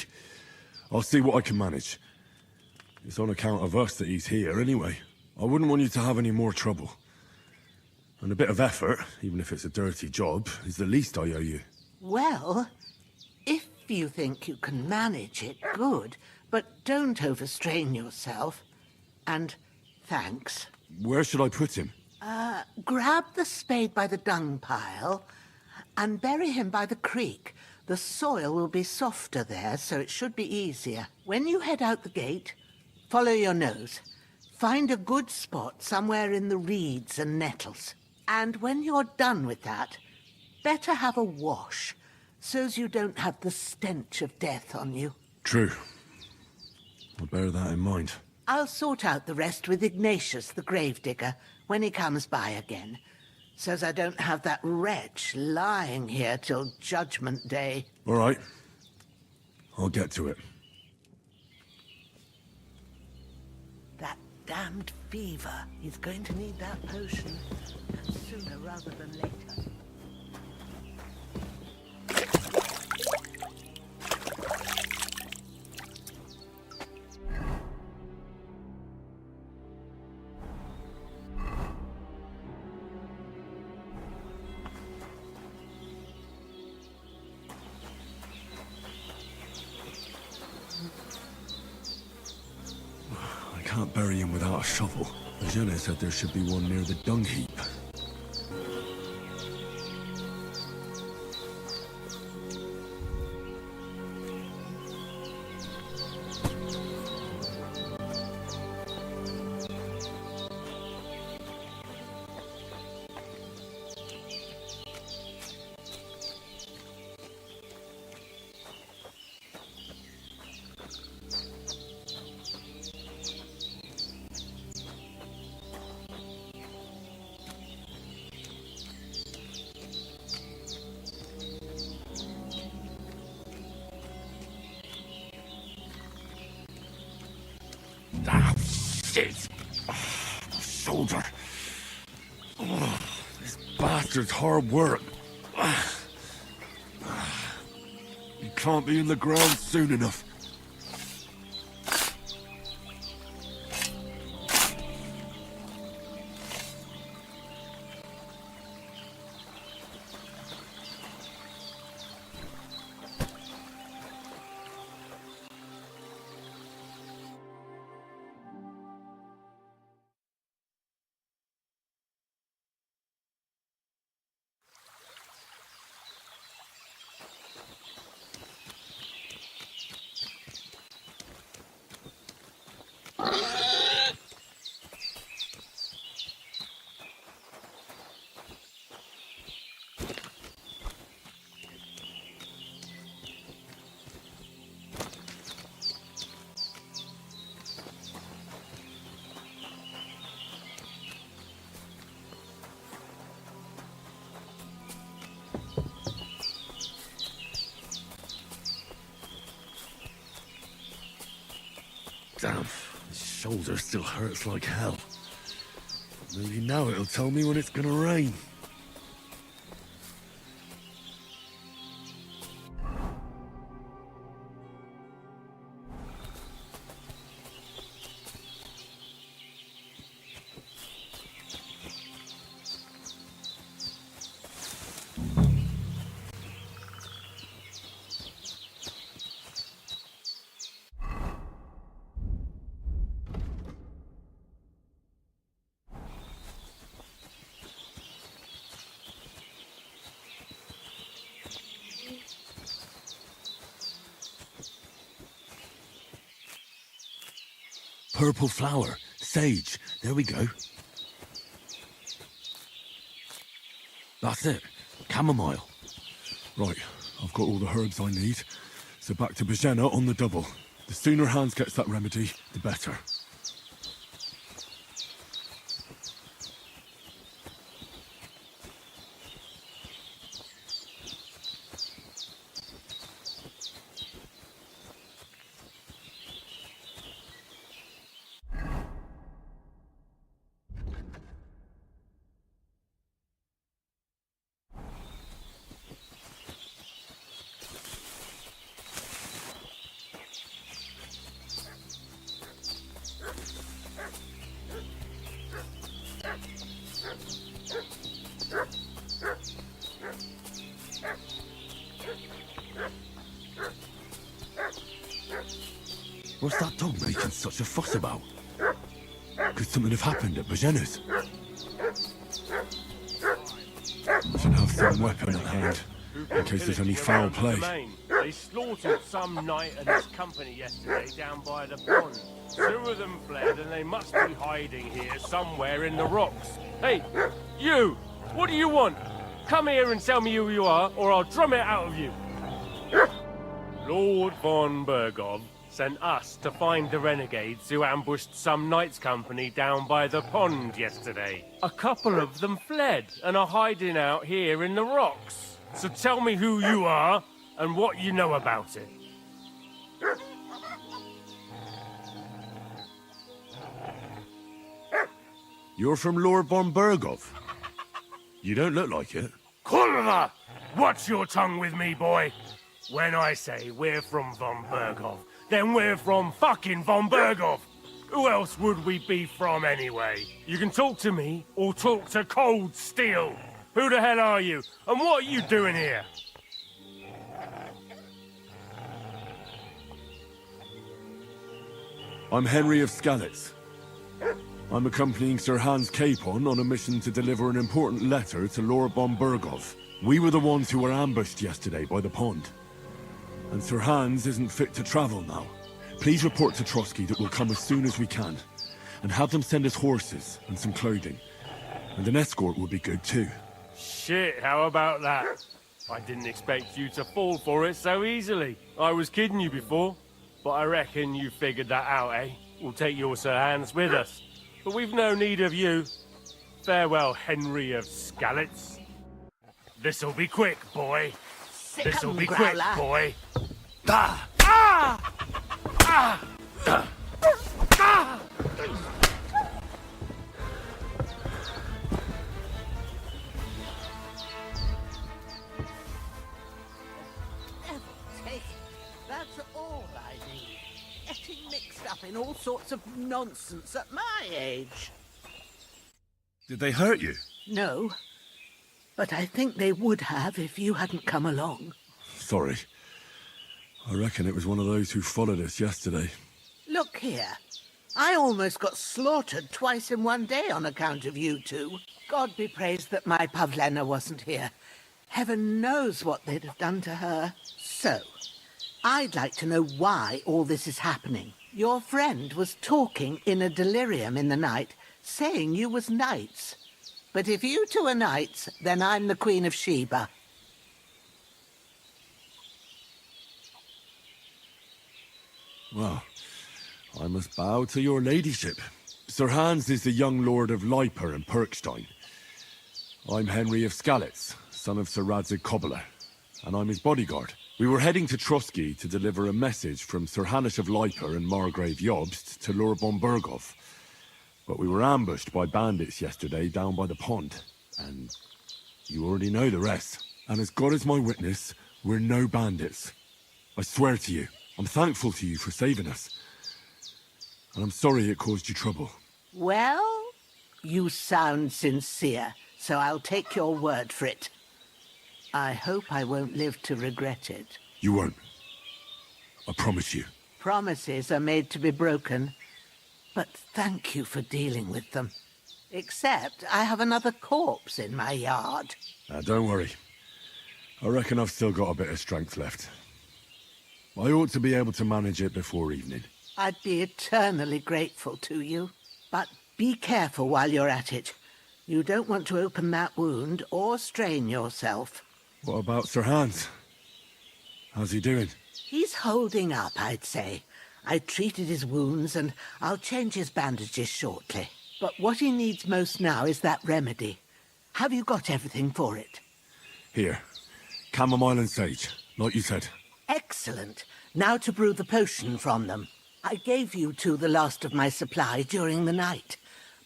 I'll see what I can manage. It's on account of us that he's here, anyway. I wouldn't want you to have any more trouble. And a bit of effort, even if it's a dirty job, is the least I owe you. Well, if you think you can manage it, good. But don't overstrain yourself. And thanks. Where should I put him? Grab the spade by the dung pile and bury him by the creek. The soil will be softer there, so it should be easier. When you head out the gate, follow your nose. Find a good spot somewhere in the reeds and nettles. And when you're done with that, better have a wash, so's you don't have the stench of death on you. True. I'll bear that in mind. I'll sort out the rest with Ignatius, the gravedigger, when he comes by again, so's I don't have that wretch lying here till Judgment Day. All right. I'll get to it. That damned fever. He's going to need that potion. And sooner rather than later. can't bury him without a shovel. Bohemia said there should be one near the dung heap. Ah, shit! Shoulder. Oh, this bastard's hard work. He can't be in the ground soon enough. Damn, his shoulder still hurts like hell. Maybe now it'll tell me when it's gonna rain. Purple flower, sage, there we go. That's it, chamomile. Right, I've got all the herbs I need, so back to Bohemia on the double. The sooner Hans gets that remedy, the better. What's that dog making such a fuss about? Could something have happened at Bohemia's? I should have some weapon at hand, in case there's any foul play. They slaughtered some knight and his company yesterday down by the pond. 2 of them fled and they must be hiding here somewhere in the rocks. Hey, you! What do you want? Come here and tell me who you are, or I'll drum it out of you. Lord von Bergov sent us to find the renegades who ambushed some knight's company down by the pond yesterday. A couple of them fled and are hiding out here in the rocks. So tell me who you are and what you know about it. You're from Lord von Bergov. You don't look like it. Kurva! Watch your tongue with me, boy. When I say we're from von Bergov, then we're from fucking von Bergov. Who else would we be from anyway? You can talk to me or talk to cold steel. Who the hell are you? And what are you doing here? I'm Henry of Skalitz. I'm accompanying Sir Hans Capon on a mission to deliver an important letter to Lord von Berghoff. We were the ones who were ambushed yesterday by the pond. And Sir Hans isn't fit to travel now. Please report to Trotsky that we'll come as soon as we can. And have them send us horses and some clothing. And an escort would be good too. Shit, how about that? I didn't expect you to fall for it so easily. I was kidding you before, but I reckon you figured that out, eh? We'll take your Sir Hans with us. But we've no need of you. Farewell, Henry of Skalitz. This'll be quick, boy. This'll be quick, boy. Ah! Ah! Ah! Ah! Ah! That's all I need. Getting mixed up in all sorts of nonsense at my age. Did they hurt you? No, but I think they would have if you hadn't come along. Sorry. I reckon it was one of those who followed us yesterday. Look here. I almost got slaughtered twice in one day on account of you two. God be praised that my Pavlena wasn't here. Heaven knows what they'd have done to her. So, I'd like to know why all this is happening. Your friend was talking in a delirium in the night, saying you was knights. But if you two are knights, then I'm the Queen of Sheba. Well, I must bow to your ladyship. Sir Hans is the young lord of Leiper and Perkstein. I'm Henry of Skalitz, son of Sir Radzig Cobbler, and I'm his bodyguard. We were heading to Trotsky to deliver a message from Sir Hanush of Leiper and Margrave Jobst to Lord von Berghoff. But we were ambushed by bandits yesterday down by the pond, and you already know the rest. And as God is my witness, we're no bandits. I swear to you, I'm thankful to you for saving us. And I'm sorry it caused you trouble. Well, you sound sincere, so I'll take your word for it. I hope I won't live to regret it. You won't. I promise you. Promises are made to be broken, but thank you for dealing with them. Except I have another corpse in my yard. Now, don't worry. I reckon I've still got a bit of strength left. I ought to be able to manage it before evening. I'd be eternally grateful to you. But be careful while you're at it. You don't want to open that wound or strain yourself. What about Sir Hans? How's he doing? He's holding up, I'd say. I treated his wounds and I'll change his bandages shortly. But what he needs most now is that remedy. Have you got everything for it? Here. Chamomile and sage, like you said. Excellent. Now to brew the potion from them. I gave you two the last of my supply during the night.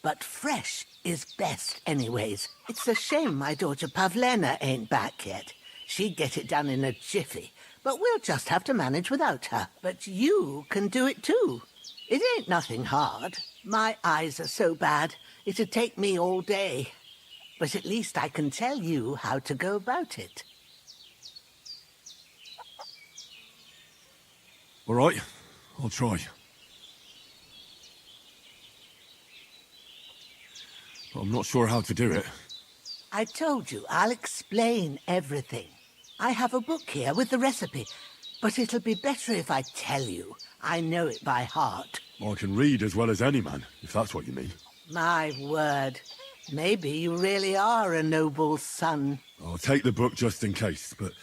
But fresh is best anyways. It's a shame my daughter Pavlena ain't back yet. She'd get it done in a jiffy. But we'll just have to manage without her. But you can do it too. It ain't nothing hard. My eyes are so bad, it'd take me all day. But at least I can tell you how to go about it. All right, I'll try. But I'm not sure how to do it. I told you, I'll explain everything. I have a book here with the recipe, but it'll be better if I tell you. I know it by heart. I can read as well as any man, if that's what you mean. My word. Maybe you really are a noble son. I'll take the book just in case, but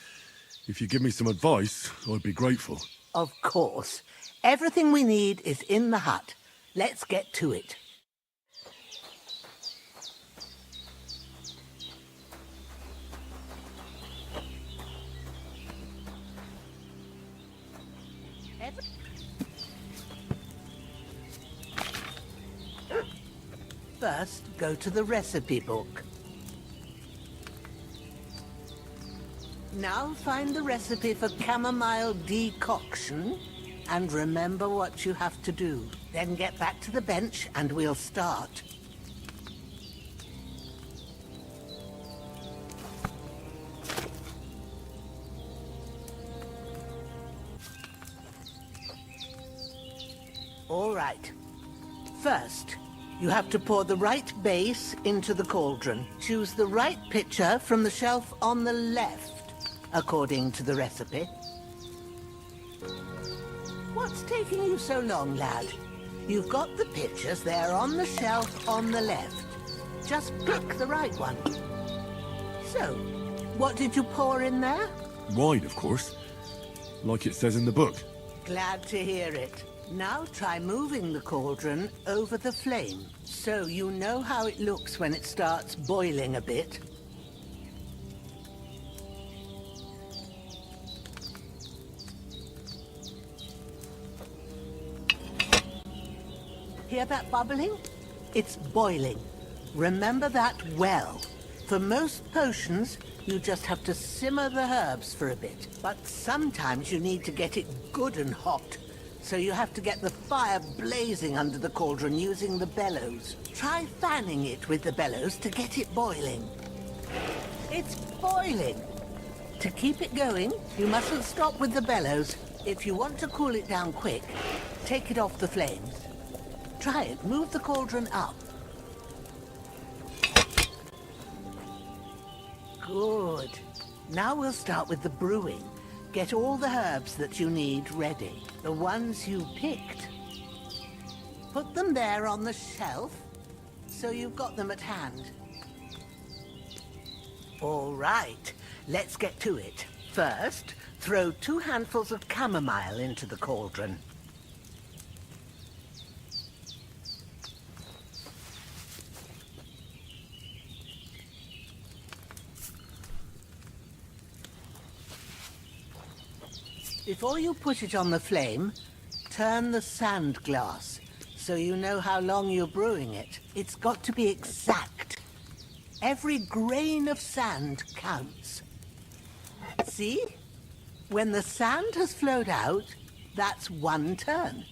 if you give me some advice, I'd be grateful. Of course. Everything we need is in the hut. Let's get to it. First, go to the recipe book. Now find the recipe for chamomile decoction and remember what you have to do. Then get back to the bench and we'll start. All right. First, You have to pour the right base into the cauldron. Choose the right pitcher from the shelf on the left, according to the recipe. What's taking you so long, lad? You've got the pitchers there on the shelf on the left. Just pick the right one. So, what did you pour in there? Wine, of course. Like it says in the book. Glad to hear it. Now try moving the cauldron over the flame, so you know how it looks when it starts boiling a bit. Hear that bubbling? It's boiling. Remember that well. For most potions, you just have to simmer the herbs for a bit. But sometimes you need to get it good and hot. So you have to get the fire blazing under the cauldron using the bellows. Try fanning it with the bellows to get it boiling. It's boiling! To keep it going, you mustn't stop with the bellows. If you want to cool it down quick, take it off the flames. Try it. Move the cauldron up. Good. Now we'll start with the brewing. Get all the herbs that you need ready. The ones you picked. Put them there on the shelf, so you've got them at hand. All right, let's get to it. First, throw 2 handfuls of chamomile into the cauldron. Before you put it on the flame, turn the sand glass, so you know how long you're brewing it. It's got to be exact. Every grain of sand counts. See? When the sand has flowed out, that's 1 turn.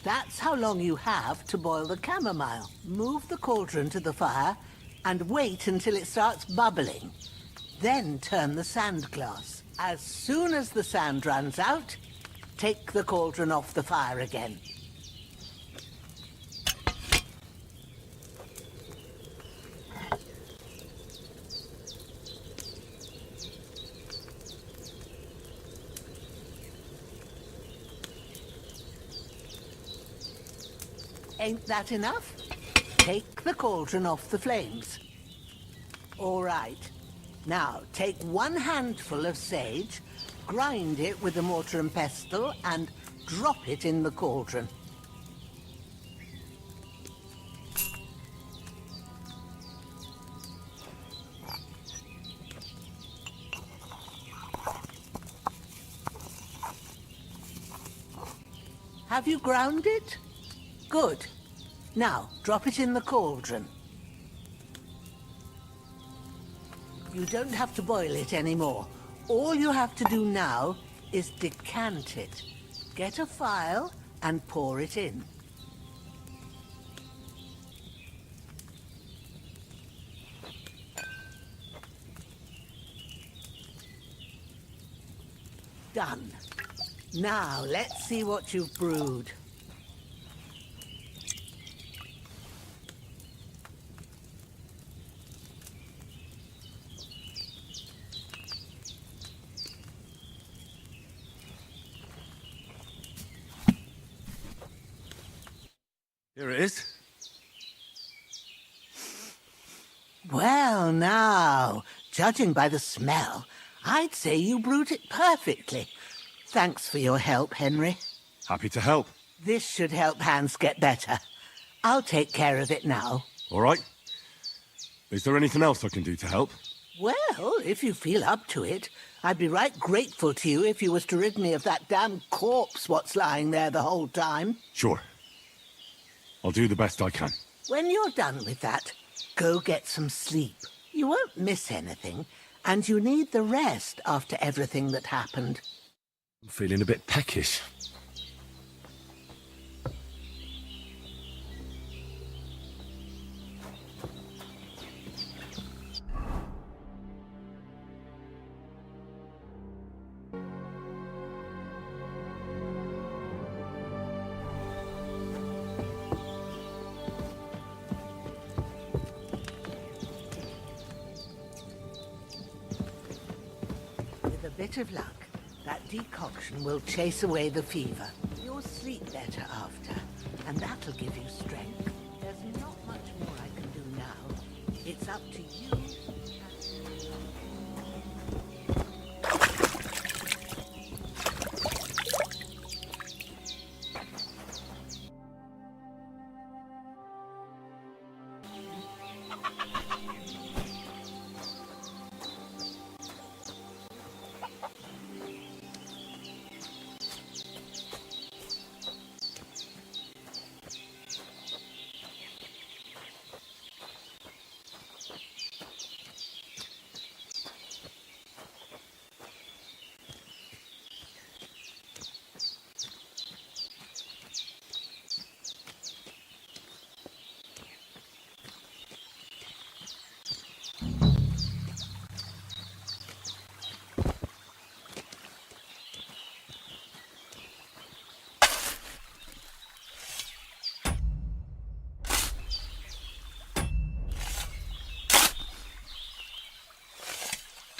That's how long you have to boil the chamomile. Move the cauldron to the fire and wait until it starts bubbling. Then turn the sand glass. As soon as the sand runs out, take the cauldron off the fire again. Ain't that enough? Take the cauldron off the flames. All right. Now, take 1 handful of sage, grind it with a mortar and pestle, and drop it in the cauldron. Have you ground it? Good. Now, drop it in the cauldron. You don't have to boil it anymore. All you have to do now is decant it. Get a phial and pour it in. Done. Now, let's see what you've brewed. Here it is. Well, now, judging by the smell, I'd say you brewed it perfectly. Thanks for your help, Henry. Happy to help. This should help Hans get better. I'll take care of it now. All right. Is there anything else I can do to help? Well, if you feel up to it, I'd be right grateful to you if you was to rid me of that damn corpse what's lying there the whole time. Sure. I'll do the best I can. When you're done with that, go get some sleep. You won't miss anything, and you need the rest after everything that happened. I'm feeling a bit peckish. Bit of luck. That decoction will chase away the fever. You'll sleep better after, and that'll give you strength. There's not much more I can do now. It's up to you.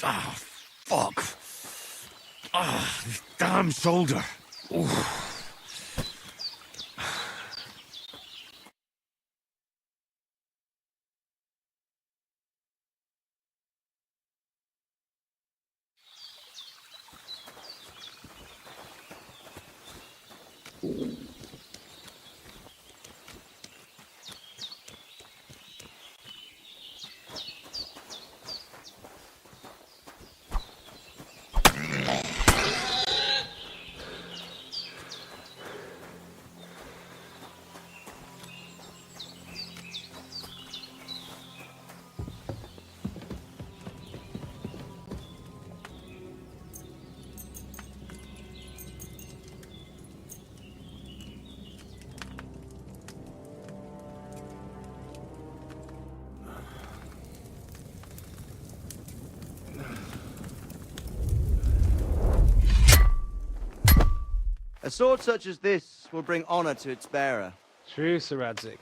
Ah, fuck. Ah, this damn shoulder. Oof. A sword such as this will bring honor to its bearer. True, Sir Radzik.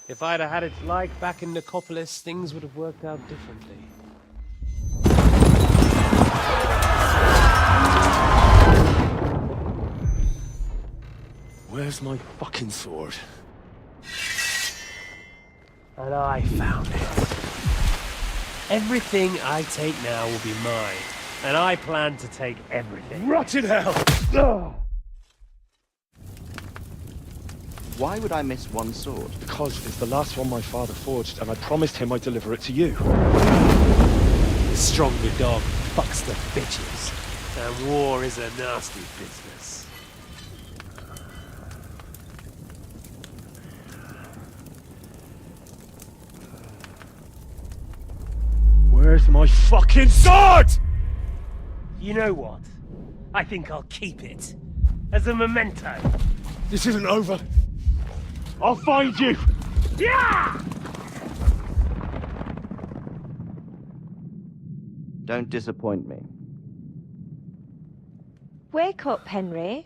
If I'd have had its like back in Nicopolis, things would have worked out differently. Where's my fucking sword? And I found it. Everything I take now will be mine, and I plan to take everything. Rotted hell! Ugh. Why would I miss one sword? Because it's the last one my father forged, and I promised him I'd deliver it to you. The stronger dog fucks the bitches, and war is a nasty business. Where's my fucking sword? You know what? I think I'll keep it. As a memento. This isn't over. I'll find you! Yeah! Don't disappoint me. Wake up, Henry.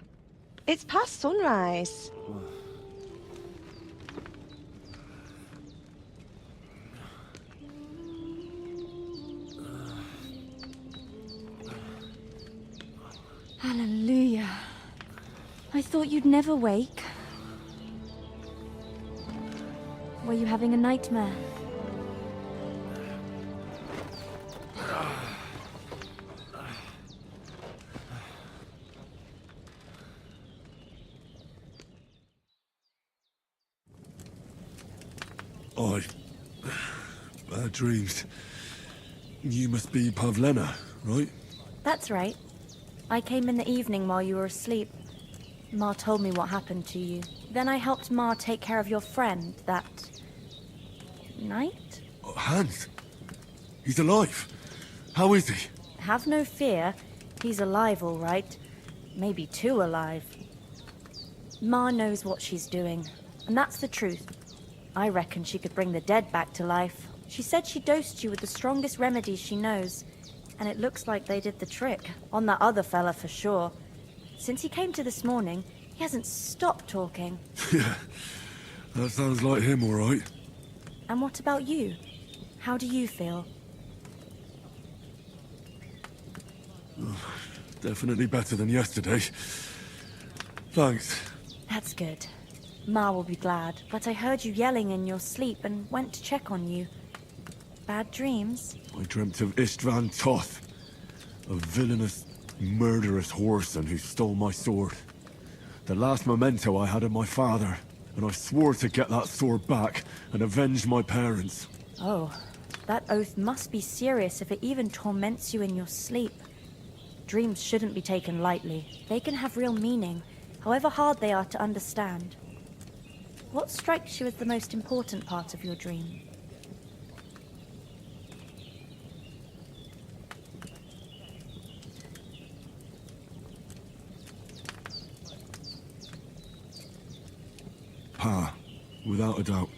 It's past sunrise. Hallelujah. I thought you'd never wake. Were you having a nightmare? I dreamed. You must be Pavlena, right? That's right. I came in the evening while you were asleep. Ma told me what happened to you. Then I helped Ma take care of your friend that night? Oh, Hans. He's alive. How is he? Have no fear. He's alive, all right. Maybe too alive. Ma knows what she's doing, and that's the truth. I reckon she could bring the dead back to life. She said she dosed you with the strongest remedies she knows, and it looks like they did the trick. On that other fella for sure. Since he came to this morning, he hasn't stopped talking. Yeah, that sounds like him, all right. And what about you? How do you feel? Definitely better than yesterday. Thanks. That's good. Ma will be glad, but I heard you yelling in your sleep and went to check on you. Bad dreams? I dreamt of Istvan Toth, a villainous, murderous whoreson who stole my sword. The last memento I had of my father, and I swore to get that sword back and avenge my parents. Oh, that oath must be serious if it even torments you in your sleep. Dreams shouldn't be taken lightly. They can have real meaning, however hard they are to understand. What strikes you as the most important part of your dream? Pa, without a doubt.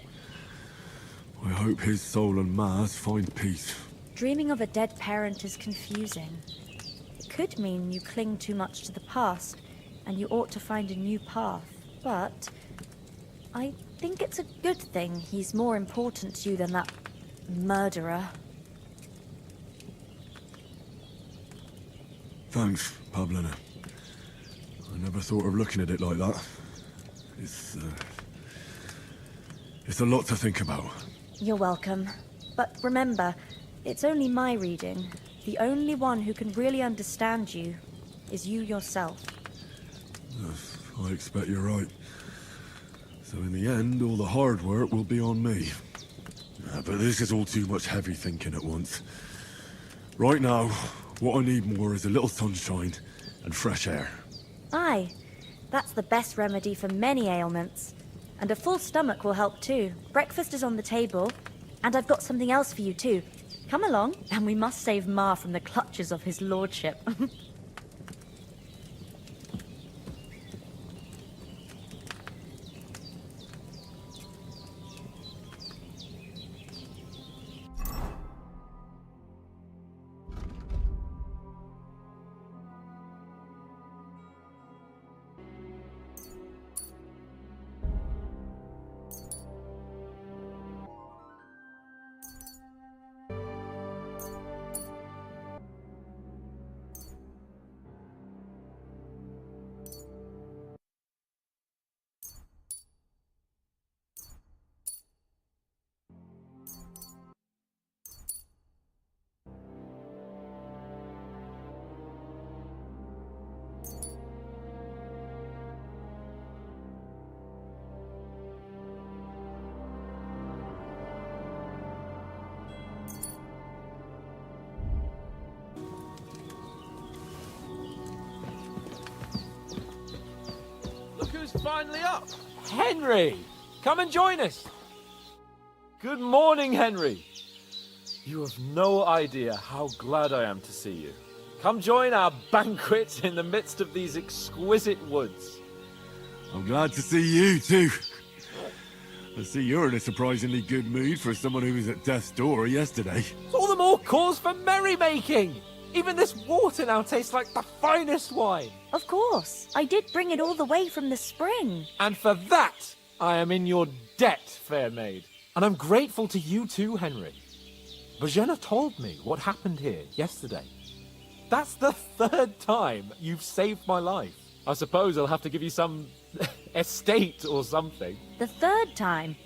I hope his soul and Ma's find peace. Dreaming of a dead parent is confusing. It could mean you cling too much to the past, and you ought to find a new path. But I think it's a good thing he's more important to you than that murderer. Thanks, Pavlina. I never thought of looking at it like that. It's a lot to think about. You're welcome. But remember, it's only my reading. The only one who can really understand you is you yourself. I expect you're right. So in the end, all the hard work will be on me. But this is all too much heavy thinking at once. Right now, what I need more is a little sunshine and fresh air. Aye, that's the best remedy for many ailments. And a full stomach will help too. Breakfast is on the table, and I've got something else for you too. Come along, and we must save Ma from the clutches of his lordship. Look who's finally up! Henry! Come and join us! Good morning, Henry! You have no idea how glad I am to see you. Come join our banquet in the midst of these exquisite woods. I'm glad to see you too. I see you're in a surprisingly good mood for someone who was at death's door yesterday. It's all the more cause for merrymaking! Even this water now tastes like the finest wine. Of course. I did bring it all the way from the spring. And for that, I am in your debt, fair maid. And I'm grateful to you too, Henry. Bojena told me what happened here yesterday. That's the third time you've saved my life. I suppose I'll have to give you some estate or something. The third time?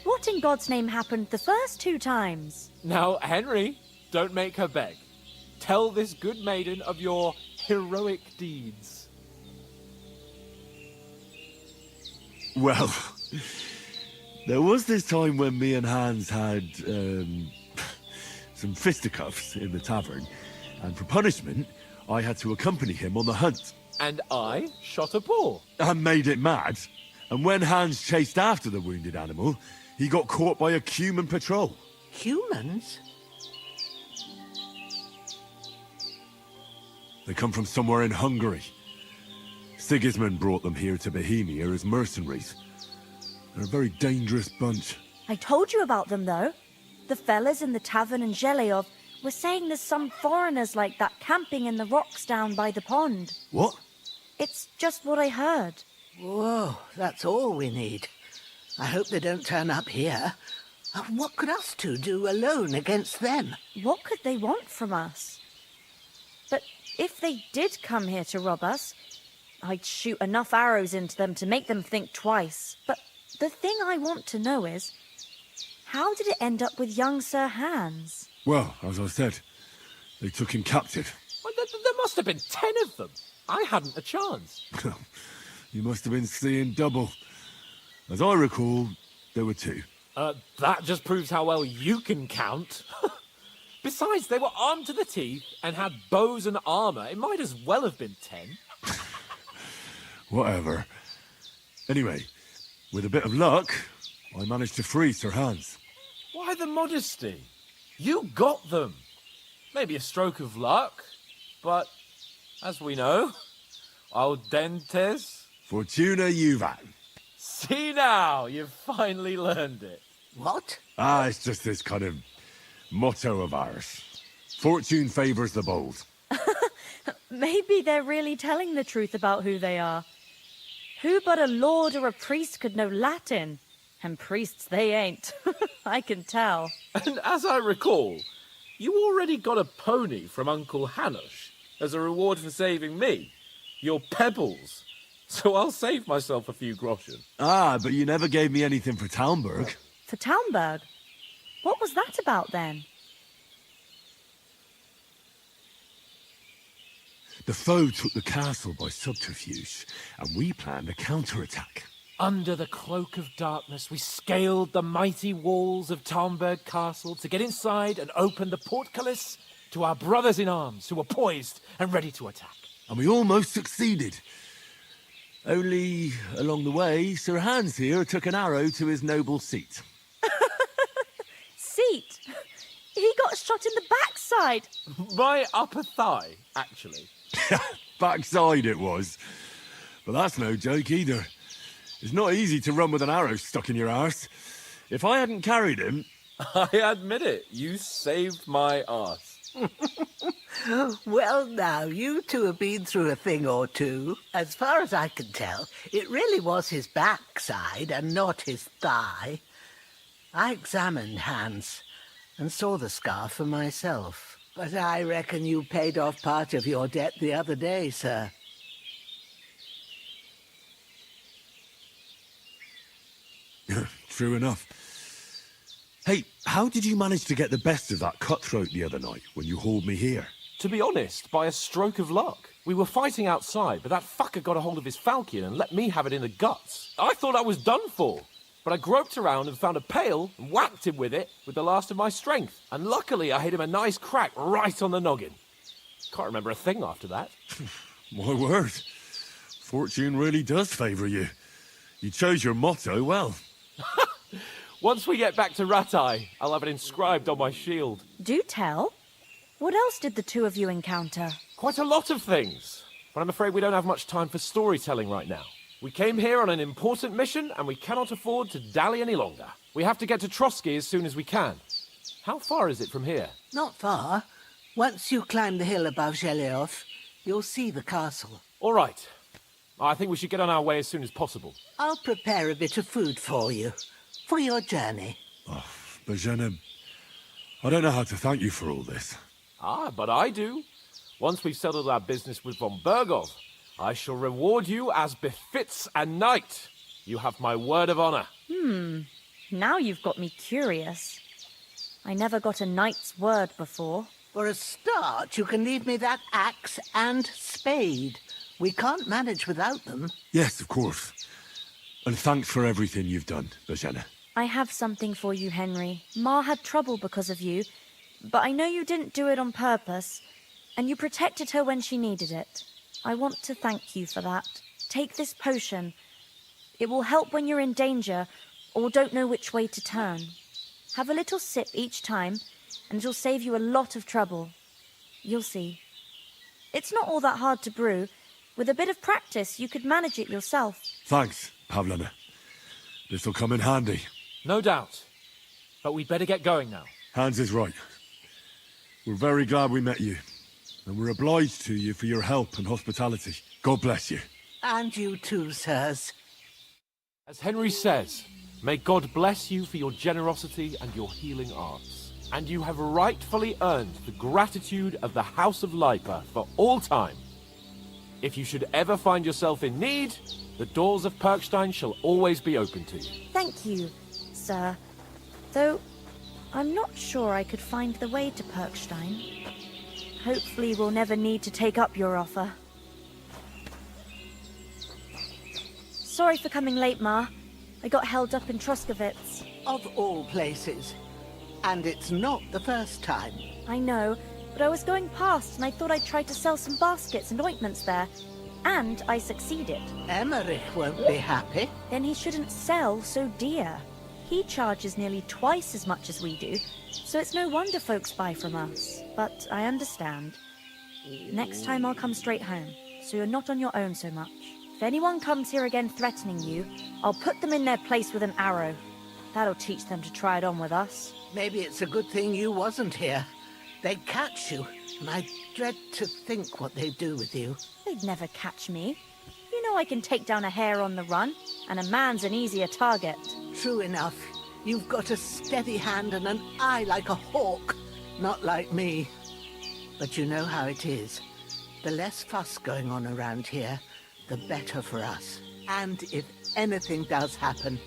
What in God's name happened the first 2 times? Now, Henry, don't make her beg. Tell this good maiden of your heroic deeds. Well, there was this time when me and Hans had some fisticuffs in the tavern, and for punishment, I had to accompany him on the hunt. And I shot a boar. And made it mad. And when Hans chased after the wounded animal, he got caught by a human patrol. Humans? They come from somewhere in Hungary. Sigismund brought them here to Bohemia as mercenaries. They're a very dangerous bunch. I told you about them, though. The fellas in the tavern in Zheleyov were saying there's some foreigners like that camping in the rocks down by the pond. What? It's just what I heard. Whoa, that's all we need. I hope they don't turn up here. What could us two do alone against them? What could they want from us? But If they did come here to rob us, I'd shoot enough arrows into them to make them think twice. But the thing I want to know is, how did it end up with young Sir Hans? Well, as I said, they took him captive. Well, there must have been 10 of them. I hadn't a chance. You must have been seeing double. As I recall, there were 2. That just proves how well you can count. Besides, they were armed to the teeth and had bows and armor. It might as well have been 10. Whatever. Anyway, with a bit of luck, I managed to free Sir Hans. Why the modesty? You got them. Maybe a stroke of luck, but as we know, audentes. Fortuna juvat. See now, you've finally learned it. What? It's just this kind of motto of ours. Fortune favours the bold. Maybe they're really telling the truth about who they are. Who but a lord or a priest could know Latin? And priests they ain't. I can tell. And as I recall, you already got a pony from Uncle Hanush as a reward for saving me. Your pebbles. So I'll save myself a few groschen. But you never gave me anything for Talmberg. For Talmberg? What was that about then? The foe took the castle by subterfuge, and we planned a counterattack. Under the cloak of darkness, we scaled the mighty walls of Talmberg Castle to get inside and open the portcullis to our brothers in arms who were poised and ready to attack. And we almost succeeded. Only, along the way, Sir Hans here took an arrow to his noble seat. Seat? He got shot in the backside. My upper thigh, actually. Backside it was. But that's no joke either. It's not easy to run with an arrow stuck in your arse. If I hadn't carried him... I admit it, you saved my arse. Well, now, you two have been through a thing or two. As far as I can tell, it really was his backside and not his thigh. I examined Hans and saw the scar for myself. But I reckon you paid off part of your debt the other day, sir. True enough. Hey, how did you manage to get the best of that cutthroat the other night when you hauled me here? To be honest, by a stroke of luck. We were fighting outside, but that fucker got a hold of his falchion and let me have it in the guts. I thought I was done for. But I groped around and found a pail and whacked him with it with the last of my strength. And luckily I hit him a nice crack right on the noggin. Can't remember a thing after that. My word. Fortune really does favour you. You chose your motto well. Once we get back to Ratai, I'll have it inscribed on my shield. Do tell. What else did the two of you encounter? Quite a lot of things. But I'm afraid we don't have much time for storytelling right now. We came here on an important mission, and we cannot afford to dally any longer. We have to get to Trotsky as soon as we can. How far is it from here? Not far. Once you climb the hill above Zheleov, you'll see the castle. All right. I think we should get on our way as soon as possible. I'll prepare a bit of food for you, for your journey. Oh, Bohemia, I don't know how to thank you for all this. But I do. Once we've settled our business with von Bergov, I shall reward you as befits a knight. You have my word of honor. Now you've got me curious. I never got a knight's word before. For a start, you can leave me that axe and spade. We can't manage without them. Yes, of course. And thanks for everything you've done, Bohemia. I have something for you, Henry. Ma had trouble because of you, but I know you didn't do it on purpose, and you protected her when she needed it. I want to thank you for that. Take this potion. It will help when you're in danger or don't know which way to turn. Have a little sip each time, and it'll save you a lot of trouble. You'll see. It's not all that hard to brew. With a bit of practice, you could manage it yourself. Thanks, Pavlana. This'll come in handy. No doubt. But we'd better get going now. Hans is right. We're very glad we met you. And we're obliged to you for your help and hospitality. God bless you. And you too, sirs. As Henry says, may God bless you for your generosity and your healing arts. And you have rightfully earned the gratitude of the House of Lipa for all time. If you should ever find yourself in need, the doors of Perkstein shall always be open to you. Thank you, sir. Though, I'm not sure I could find the way to Perkstein. Hopefully we'll never need to take up your offer. Sorry for coming late, Ma. I got held up in Troskovitz. Of all places. And it's not the first time. I know, but I was going past and I thought I'd try to sell some baskets and ointments there. And I succeeded. Emmerich won't be happy. Then he shouldn't sell so dear. He charges nearly twice as much as we do, so it's no wonder folks buy from us. But I understand. Next time I'll come straight home, so you're not on your own so much. If anyone comes here again threatening you, I'll put them in their place with an arrow. That'll teach them to try it on with us. Maybe it's a good thing you wasn't here. They'd catch you, and I dread to think what they'd do with you. They'd never catch me. You know I can take down a hare on the run, and a man's an easier target. True enough. You've got a steady hand and an eye like a hawk. Not like me. But you know how it is. The less fuss going on around here, the better for us. And if anything does happen,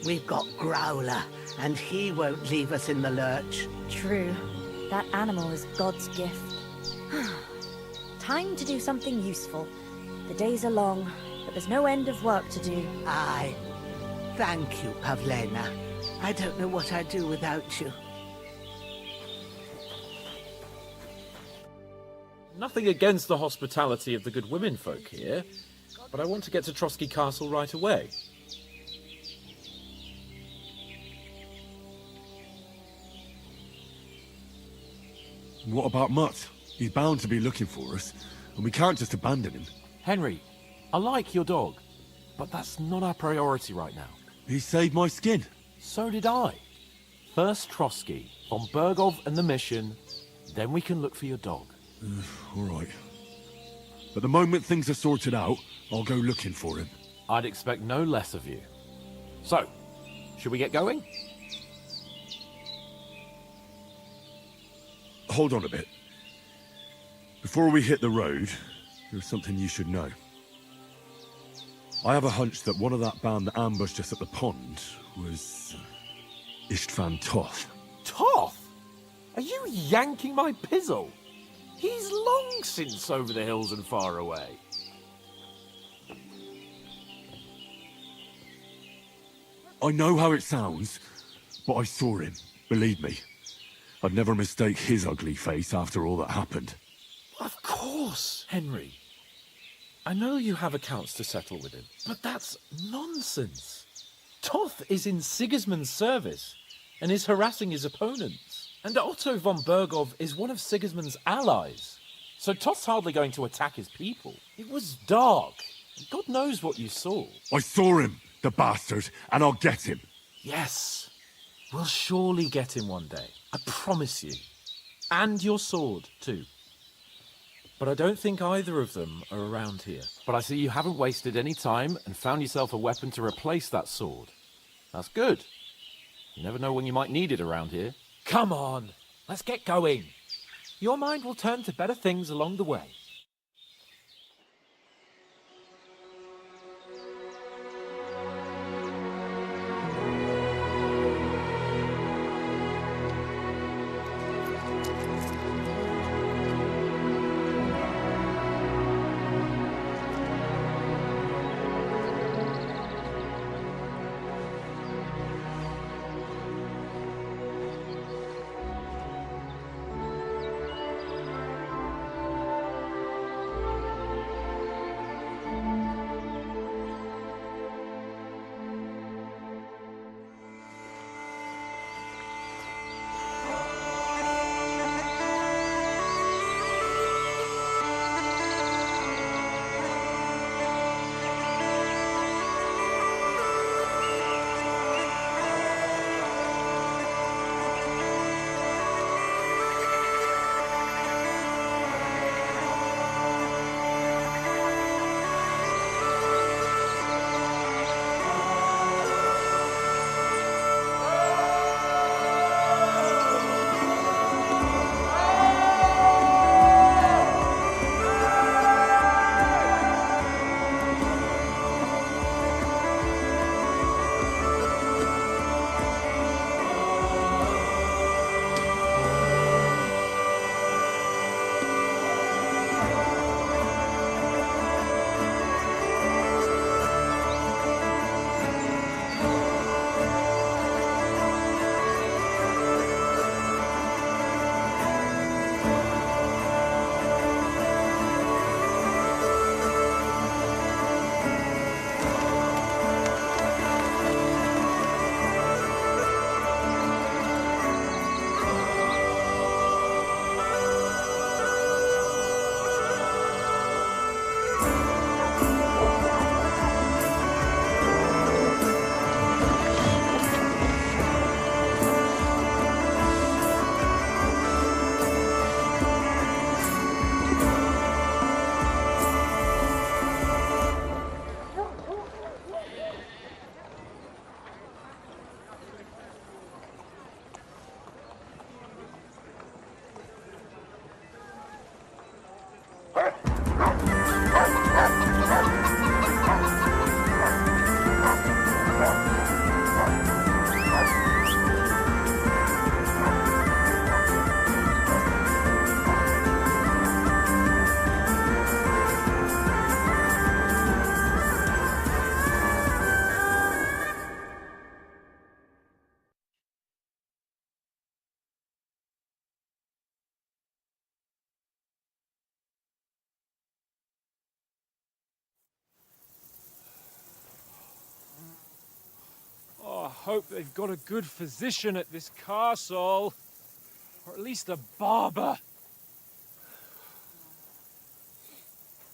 we've got Growler, and he won't leave us in the lurch. True. That animal is God's gift. Time to do something useful. The days are long, but there's no end of work to do. Aye. Thank you, Pavlena. I don't know what I'd do without you. Nothing against the hospitality of the good women folk here, but I want to get to Trotsky Castle right away. What about Mutt? He's bound to be looking for us, and we can't just abandon him. Henry, I like your dog, but that's not our priority right now. He saved my skin. So did I. First Trotsky, von Bergov and the mission, then we can look for your dog. All right. But the moment things are sorted out, I'll go looking for him. I'd expect no less of you. So, should we get going? Hold on a bit. Before we hit the road, there's something you should know. I have a hunch that one of that band that ambushed us at the pond was Istvan Toth. Toth? Are you yanking my pizzle? He's long since over the hills and far away. I know how it sounds, but I saw him, believe me. I'd never mistake his ugly face after all that happened. Of course, Henry. I know you have accounts to settle with him, but that's nonsense. Toth is in Sigismund's service and is harassing his opponents. And Otto von Bergov is one of Sigismund's allies. So Toth's hardly going to attack his people. It was dark. God knows what you saw. I saw him, the bastard, and I'll get him. Yes. We'll surely get him one day. I promise you. And your sword, too. But I don't think either of them are around here. But I see you haven't wasted any time and found yourself a weapon to replace that sword. That's good. You never know when you might need it around here. Come on, let's get going. Your mind will turn to better things along the way. hope they've got a good physician at this castle. Or at least a barber.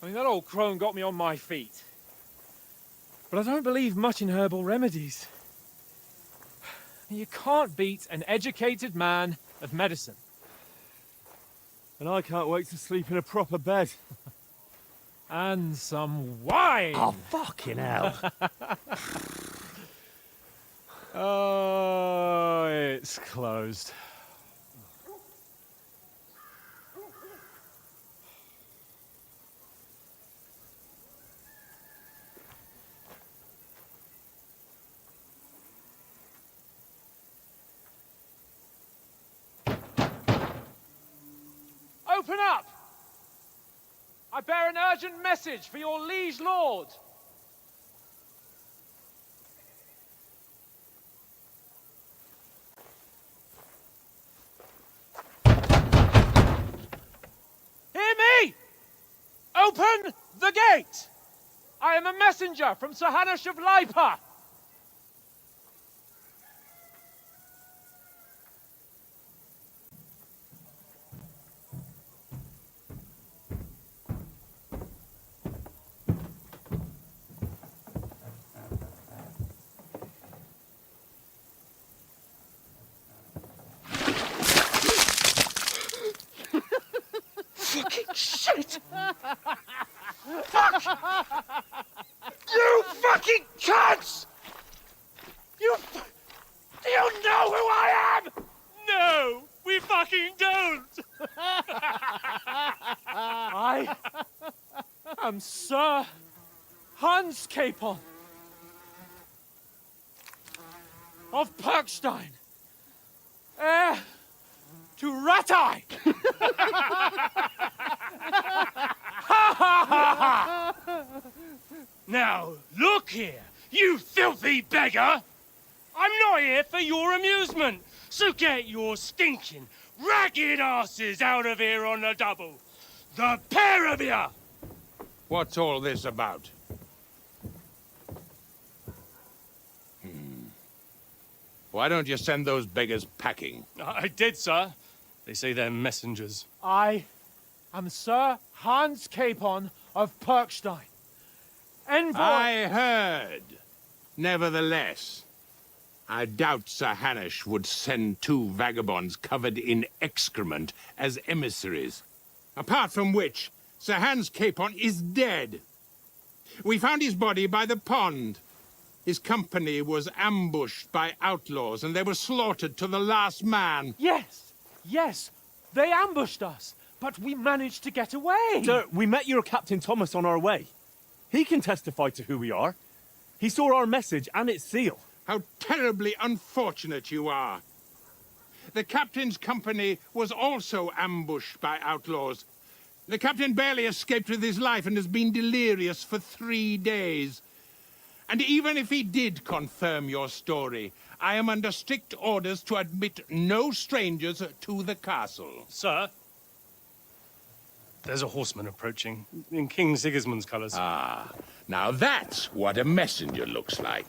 I mean, that old crone got me on my feet. But I don't believe much in herbal remedies. You can't beat an educated man of medicine. And I can't wait to sleep in a proper bed. And some wine! Oh, fucking hell. Oh, it's closed. Open up! I bear an urgent message for your liege lord. Hear me! Open the gate! I am a messenger from Sir Hanush of Lipa. Fucking shit! Fuck! You fucking cunts! Do you know who I am? No, we fucking don't! I am Sir Hans Capon of Perkstein, heir to Ratai! Now, look here, you filthy beggar! I'm not here for your amusement, so get your stinking, ragged asses out of here on the double. The pair of you! What's all this about? Why don't you send those beggars packing? I did, sir. They say they're messengers. I am Sir Hans Capon of Perkstein. Envoy... I heard. Nevertheless, I doubt Sir Hanush would send two vagabonds covered in excrement as emissaries. Apart from which, Sir Hans Capon is dead. We found his body by the pond. His company was ambushed by outlaws, and they were slaughtered to the last man. Yes, yes, they ambushed us, but we managed to get away. Sir, we met your Captain Thomas on our way. He can testify to who we are. He saw our message and its seal. How terribly unfortunate you are. The captain's company was also ambushed by outlaws. The captain barely escaped with his life and has been delirious for 3 days. And even if he did confirm your story, I am under strict orders to admit no strangers to the castle. Sir, there's a horseman approaching, in King Sigismund's colours. Ah, now that's what a messenger looks like.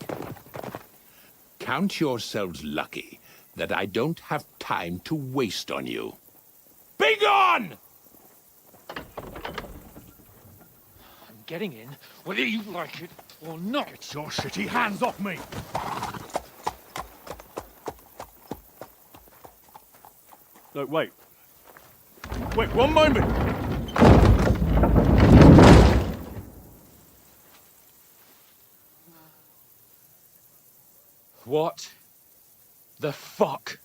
Count yourselves lucky that I don't have time to waste on you. Be gone! I'm getting in, whether you like it or not. Get your shitty hands off me! Look, wait. Wait, one moment! What the fuck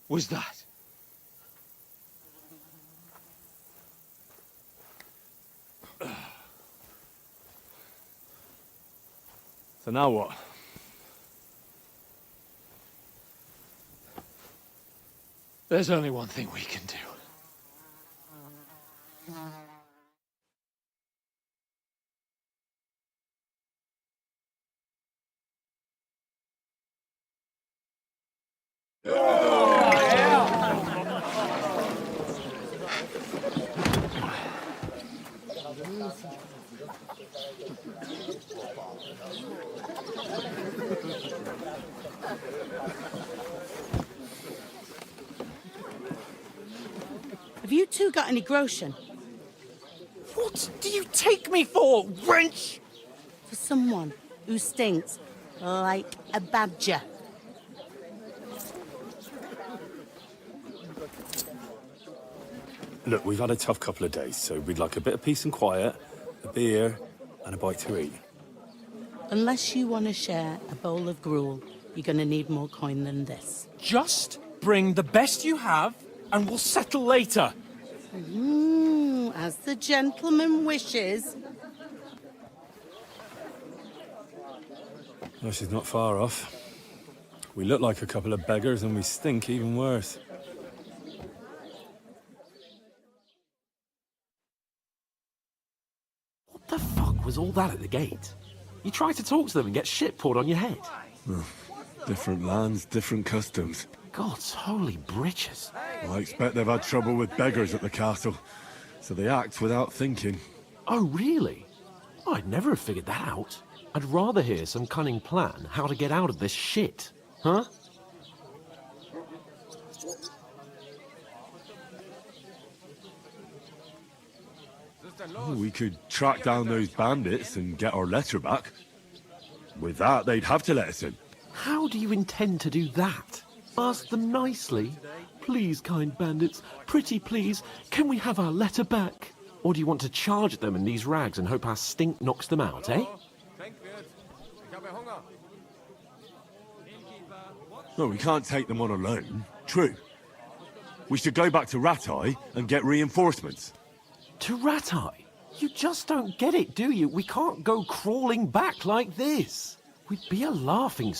was that? So now what? There's only one thing we can do. Have you two got any groschen? What do you take me for, wench? For someone who stinks like a badger. Look, we've had a tough couple of days, so we'd like a bit of peace and quiet, a beer, and a bite to eat. Unless you want to share a bowl of gruel, you're going to need more coin than this. Just bring the best you have, and we'll settle later. As the gentleman wishes. Well, she's not far off. We look like a couple of beggars, and we stink even worse. What the fuck was all that at the gate? You tried to talk to them and get shit poured on your head. Different lands, different customs. God's holy britches. I expect they've had trouble with beggars at the castle, so they act without thinking. Oh, really? I'd never have figured that out. I'd rather hear some cunning plan how to get out of this shit. Huh? Oh, we could track down those bandits and get our letter back. With that, they'd have to let us in. How do you intend to do that? Ask them nicely. Please, kind bandits, pretty please, can we have our letter back? Or do you want to charge at them in these rags and hope our stink knocks them out, eh? No, we can't take them on alone. True. We should go back to Ratai and get reinforcements. To Ratai? You just don't get it, do you? We can't go crawling back like this. We'd be a laughing